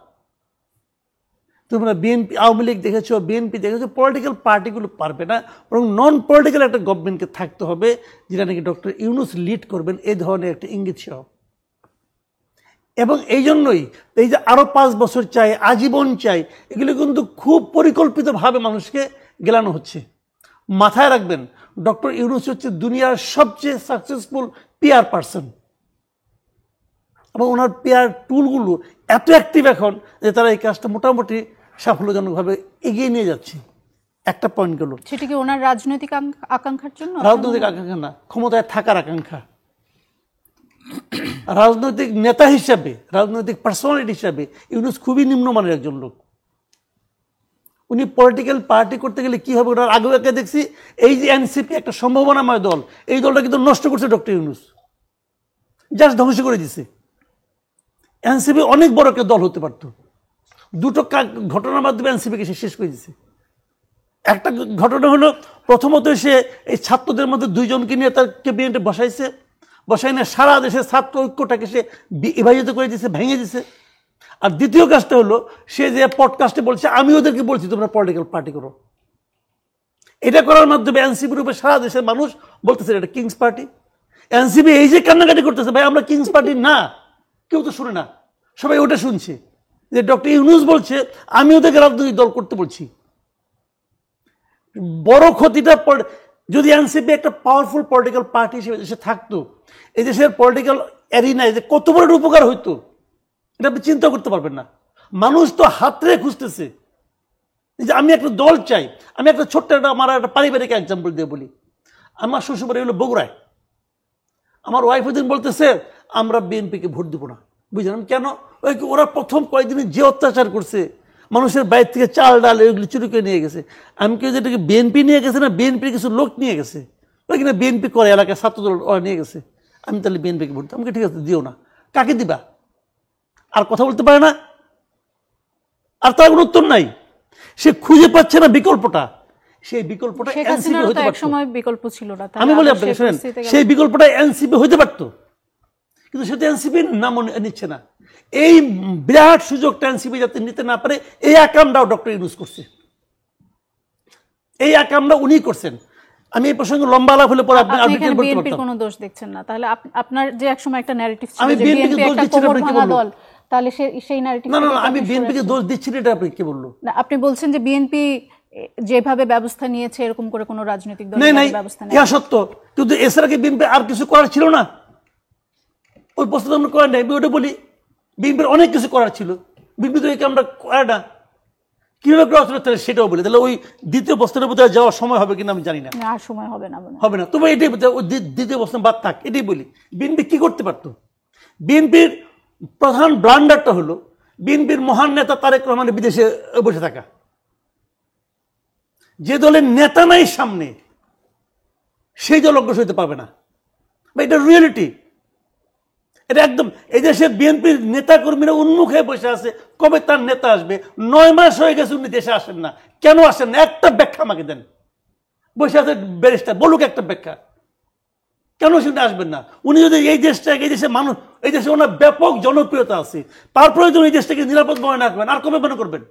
S2: তোমরা বিএনপি, আওয়ামী লীগ দেখেছো, বিএনপি দেখেছো, পলিটিক্যাল পার্টিগুলো পারবে না, বরং নন পলিটিক্যাল একটা গভর্নমেন্টকে থাকতে হবে যেটা নাকি ডক্টর ইউনূস লিড করবেন, এই ধরনের একটা ইঙ্গিত সহ। এবং এই জন্যই এই যে আরো 5 বছর চাই, আজীবন চাই, এগুলো কিন্তু খুব পরিকল্পিতভাবে মানুষকে গেলানো হচ্ছে। মাথায় রাখবেন, ডক্টর ইউনূস হচ্ছে দুনিয়ার সবচেয়ে সাকসেসফুল পিআর পারসন। এবং ওনার পেয়ার টুলগুলো এত অ্যাক্টিভ এখন যে তারা এই কাজটা মোটামুটি সাফল্যজনকভাবে এগিয়ে নিয়ে যাচ্ছে। একটা পয়েন্ট গেল,
S1: সেটা কি ওনার রাজনৈতিক আকাঙ্ক্ষার জন্য?
S2: রাজনৈতিক আকাঙ্ক্ষা না, ক্ষমতায় থাকার আকাঙ্ক্ষা। রাজনৈতিক নেতা হিসাবে, রাজনৈতিক পার্সোনালিটি হিসাবে ইউনূস খুবই নিম্নমানের একজন লোক। উনি পলিটিক্যাল পার্টি করতে গেলে কি হবে, ওনার আগেও একে দেখছি, এই যে এনসিপি একটা সম্ভাবনাময় দল, এই দলটা কিন্তু নষ্ট করছে ডক্টর ইউনূস, জাস্ট ধ্বংস করে দিছে। এনসিপি অনেক বড় একটা দল হতে পারত। দুটো ঘটনার মাধ্যমে এনসিপিকে সে শেষ করে দিছে। একটা ঘটনা হলো, প্রথমত সে এই ছাত্রদের মধ্যে 2 জনকে নিয়ে তার ক্যাবিনেটে বসাই না সারা দেশের ছাত্র ঐক্যটাকে সে বিভাজিত করে দিছে, ভেঙে দিছে। আর দ্বিতীয় কাজটা হলো, সে যে পডকাস্টে বলছে আমি ওদেরকে বলছি তোমরা পলিটিক্যাল পার্টি করো। এটা করার মাধ্যমে এনসিপির উপরে সারা দেশের মানুষ বলতেছে এটা কিংস পার্টি। এনসিপি এই যে কান্নাকাটি করতেছে, ভাই আমরা কিংস পার্টি না, কেউ তো শুনে না, সবাই ওটা শুনছে যে ডক্টর ইউনূস বলছে আমি ওদেরকে রাজনৈতিক দল করতে বলছি। বড় ক্ষতিটা, যদি এনসিপি একটা পাওয়ারফুল পলিটিক্যাল পার্টি হিসেবে দেশে থাকতো, এই দেশের পলিটিক্যাল অ্যারিনায় যে কত বড় উপকার হইতো এটা আপনি চিন্তা করতে পারবেন না। মানুষ তো হাতরে খুঁজতেছে যে আমি একটা দল চাই। আমি একটা ছোট্ট আমার একটা পারিবারিক এক্সাম্পল দিয়ে বলি। আমার শ্বশুরবাড়ি হলো বগুড়ায়। আমার ওয়াইফ ওদিন বলতেছে আমরা বিএনপিকে ভোট দিব না। বুঝলেন কেন? ওরা প্রথম কয়েকদিনে যে অত্যাচার করছে, মানুষের বাইরে থেকে চাল ডাল এগুলি চুরি করে নিয়ে গেছে। আমি কেউ যেটাকে বিএনপি নিয়ে গেছে না, বিএনপির কিছু লোক নিয়ে গেছে, ওই কিনা বিএনপি করে এলাকায় ছাত্রদল ওরা নিয়ে গেছে। আমি তাহলে বিএনপিকে ভোট দিই। আমাকে ঠিক আছে দিও না। কাকে দিবা? আর কথা বলতে পারে না, আর তার কোনো উত্তর নাই। সে খুঁজে পাচ্ছে না বিকল্পটা। সেই বিকল্পটা এনসিপি হইতে পারত।
S1: বিকল্প ছিল না।
S2: আমি বলি আপনাকে শুনেন, সেই বিকল্পটা এনসিপি হইতে পারত, কিন্তু সেটা এনসিপি নাম নিচ্ছে না। এই বিরাট সুযোগটা এনসিপি যাতে নিতে না পারে, এই আকামটাও ডক্টর ইউনূস করছে। এই আকামটা উনি করছেন। আমি এই প্রসঙ্গে লম্বা আলাপ হলে পরে আপনি
S1: আপনি বিএনপির কোনো দোষ দেখছেন না। তাহলে আপনার যে একসময় একটা ন্যারেটিভ ছিল
S2: আমি
S1: যে বিএনপি একটা কোমর ভাঙা দল, তাহলে সেই ন্যারেটিভ
S2: না, আমি বিএনপিকে দোষ দিচ্ছি না, এটা আপনি কি বললো?
S1: না, আপনি বলছেন যে বিএনপি যেভাবে ব্যবস্থা নিয়েছে এরকম করে কোনো রাজনৈতিক দল ব্যবস্থা নেয়।
S2: ইয়া সত্য, কিন্তু এছাড়া কি বিএনপি আর কিছু করার ছিল না? ওই প্রস্তাব আমরা করেন নাই। আমি ওটা বলি, বিএনপির অনেক কিছু করার ছিল, বিএনপি তো আমরা করে না। কিভাবে করা ছিল তাহলে সেটাও বলি। তাহলে ওই দ্বিতীয় বস্তানের বোধহয় যাওয়ার সময় হবে কিনা আমি জানি না।
S1: আর সময় হবে না,
S2: হবে না। তবে এটাই দ্বিতীয় বস্তান বাদ থাক, এটাই বলি। বিএনপি কি করতে পারতো? বিএনপির প্রধান ব্লান্ডারটা হলো বিএনপির মহান নেতা তারেক রহমানের বিদেশে বসে থাকা। যে দলের নেতা নাই সামনে, সেই দল অগ্রসর হতে পারবে না। এটা রিয়েলিটি, এটা একদম। এই দেশের বিএনপির নেতা কর্মীরা উন্মুখ হয়ে বসে আছে, কবে তার নেতা আসবে। 9 মাস হয়ে গেছে উনি দেশে আসেন না। কেন আসেন না? একটা ব্যাখ্যা আমাকে দেন। বসে আছে ব্যারিস্টার, বলুক একটা ব্যাখ্যা, কেন সেটা আসবেন না? উনি যদি এই দেশটাকে, এই দেশের মানুষ, এই দেশে ওনার ব্যাপক জনপ্রিয়তা আছে, তারপরে যদি এই দেশটাকে নিরাপদ মনে না করবেন, আর কবে মনে করবেন?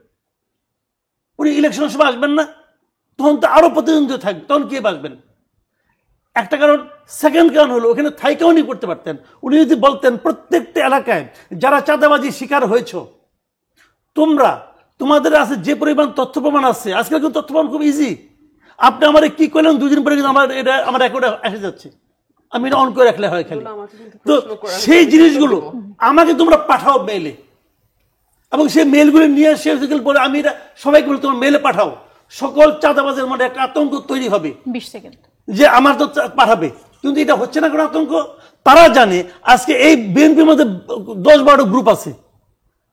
S2: উনি ইলেকশনের সময় আসবেন না, তখন তো আরো প্রতিদ্বন্দ্বী থাকবে, তখন কে বাঁচবেন? একটা কারণ। সেকেন্ড কারণ হলো, ওখানে থাইকেও উনি করতে পারতেন। উনি যদি বলতেন প্রত্যেকটা এলাকায় যারা চাঁদাবাজি শিকার হয়েছ, তোমাদের আছে যে পরিমাণ তথ্য প্রমাণ আছে, আজকাল কিন্তু তথ্য প্রমাণ খুব ইজি। আপনি আমার কি করলেন, 2 দিন পরে কিন্তু আমার রেকর্ডে এসে যাচ্ছে, আমি এটা অন করে রাখলে হয় খালি। তো সেই জিনিসগুলো আমাকে তোমরা পাঠাও মেইলে, এবং সেই মেইলগুলো নিয়ে শেষ পরে আমি এটা সবাইকে বলি তোমার মেইলে পাঠাও। সকল চাঁদাবাজের মধ্যে একটা আতঙ্ক তৈরি হবে
S1: 20 সেকেন্ড
S2: যে আমার তো পাঠাবে, কিন্তু এটা হচ্ছে না কোনো আতঙ্ক। তারা জানে আজকে এই বিএনপির মধ্যে 10-12 গ্রুপ আছে,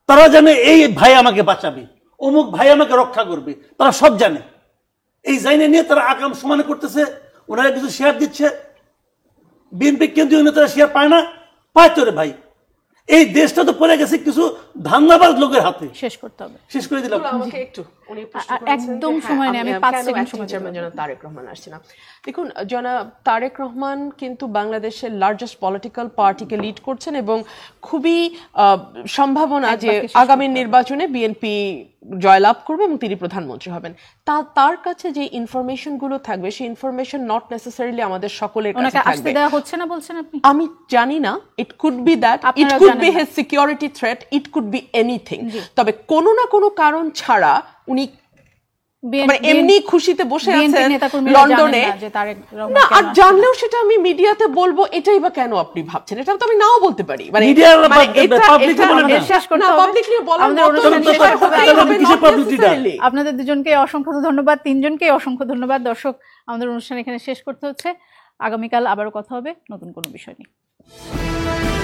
S2: তারা জানে এই ভাই আমাকে বাঁচাবে, অমুক ভাই আমাকে রক্ষা করবে, তারা সব জানে। এই জাইনে নিয়ে তারা আকাম সমানে করতেছে, ওনারা কিছু শেয়ার দিচ্ছে। বিএনপি কেন্দ্রীয় নেতারা শেয়ার পায় না, পায় তো রে ভাই। এই দেশটা তো পড়ে গেছে কিছু ধান্দাবাজ লোকের হাতে।
S1: শেষ করতে হবে,
S2: শেষ করে দিলাম।
S3: আমাকে একটু
S1: একদম সময় নেই, আমি 5 সেকেন্ড সময় দেব।
S3: জনাব তারেক রহমান আসছে না। দেখুন, জনাব তারেক রহমান কিন্তু বাংলাদেশের লার্জেস্ট পলিটিক্যাল পার্টিকে লিড করছেন, এবং খুবই সম্ভাবনা যে আগামী নির্বাচনে বিএনপি জয়লাভ করবে এবং তিনি প্রধানমন্ত্রী হবেন। তার কাছে যে ইনফরমেশন গুলো থাকবে, সেই ইনফরমেশন নট নেসেসারিলি আমাদের সকলের কাছে থাকবে।
S1: আসতে দেওয়া হচ্ছে না বলছেন আপনি?
S3: আমি জানি না, it could be that, it could be his security threat, it could be anything. তবে কোনো না কোনো কারণ ছাড়া উনি মানে এমনি খুশিতে বসে
S1: বিএনপি
S3: আছেন
S1: নেতাকর্মীরা
S3: লন্ডনে
S1: জানেন না যে তারেক রহমান
S3: না,
S1: কেন
S3: আর জানলেও সেটা আমি মিডিয়াতে বলবো, এটাই বা কেন আপনি ভাবছেন? এটা তো আমি নাও বলতে পারি, মানে
S2: Media-র
S3: মানে
S2: বা-
S3: এটা
S2: public-কে
S3: এটা
S2: বলেন না।
S3: আমাদের শেষ করতে হবে, publicly বলার
S1: আমাদের
S3: মতো
S1: অনুষ্ঠান শেষ
S3: বিষয়
S1: করতে হবে।
S3: হতেই হবে,
S2: কিসের
S3: not
S2: publicity-টা?
S3: necessarily।
S1: আপনাদের দুজনকে অসংখ্য ধন্যবাদ, তিনজনকে অসংখ্য ধন্যবাদ। দর্শক, আমাদের অনুষ্ঠান এখানে শেষ করতে হচ্ছে। আগামীকাল আবারও কথা হবে নতুন কোনো বিষয় নিয়ে।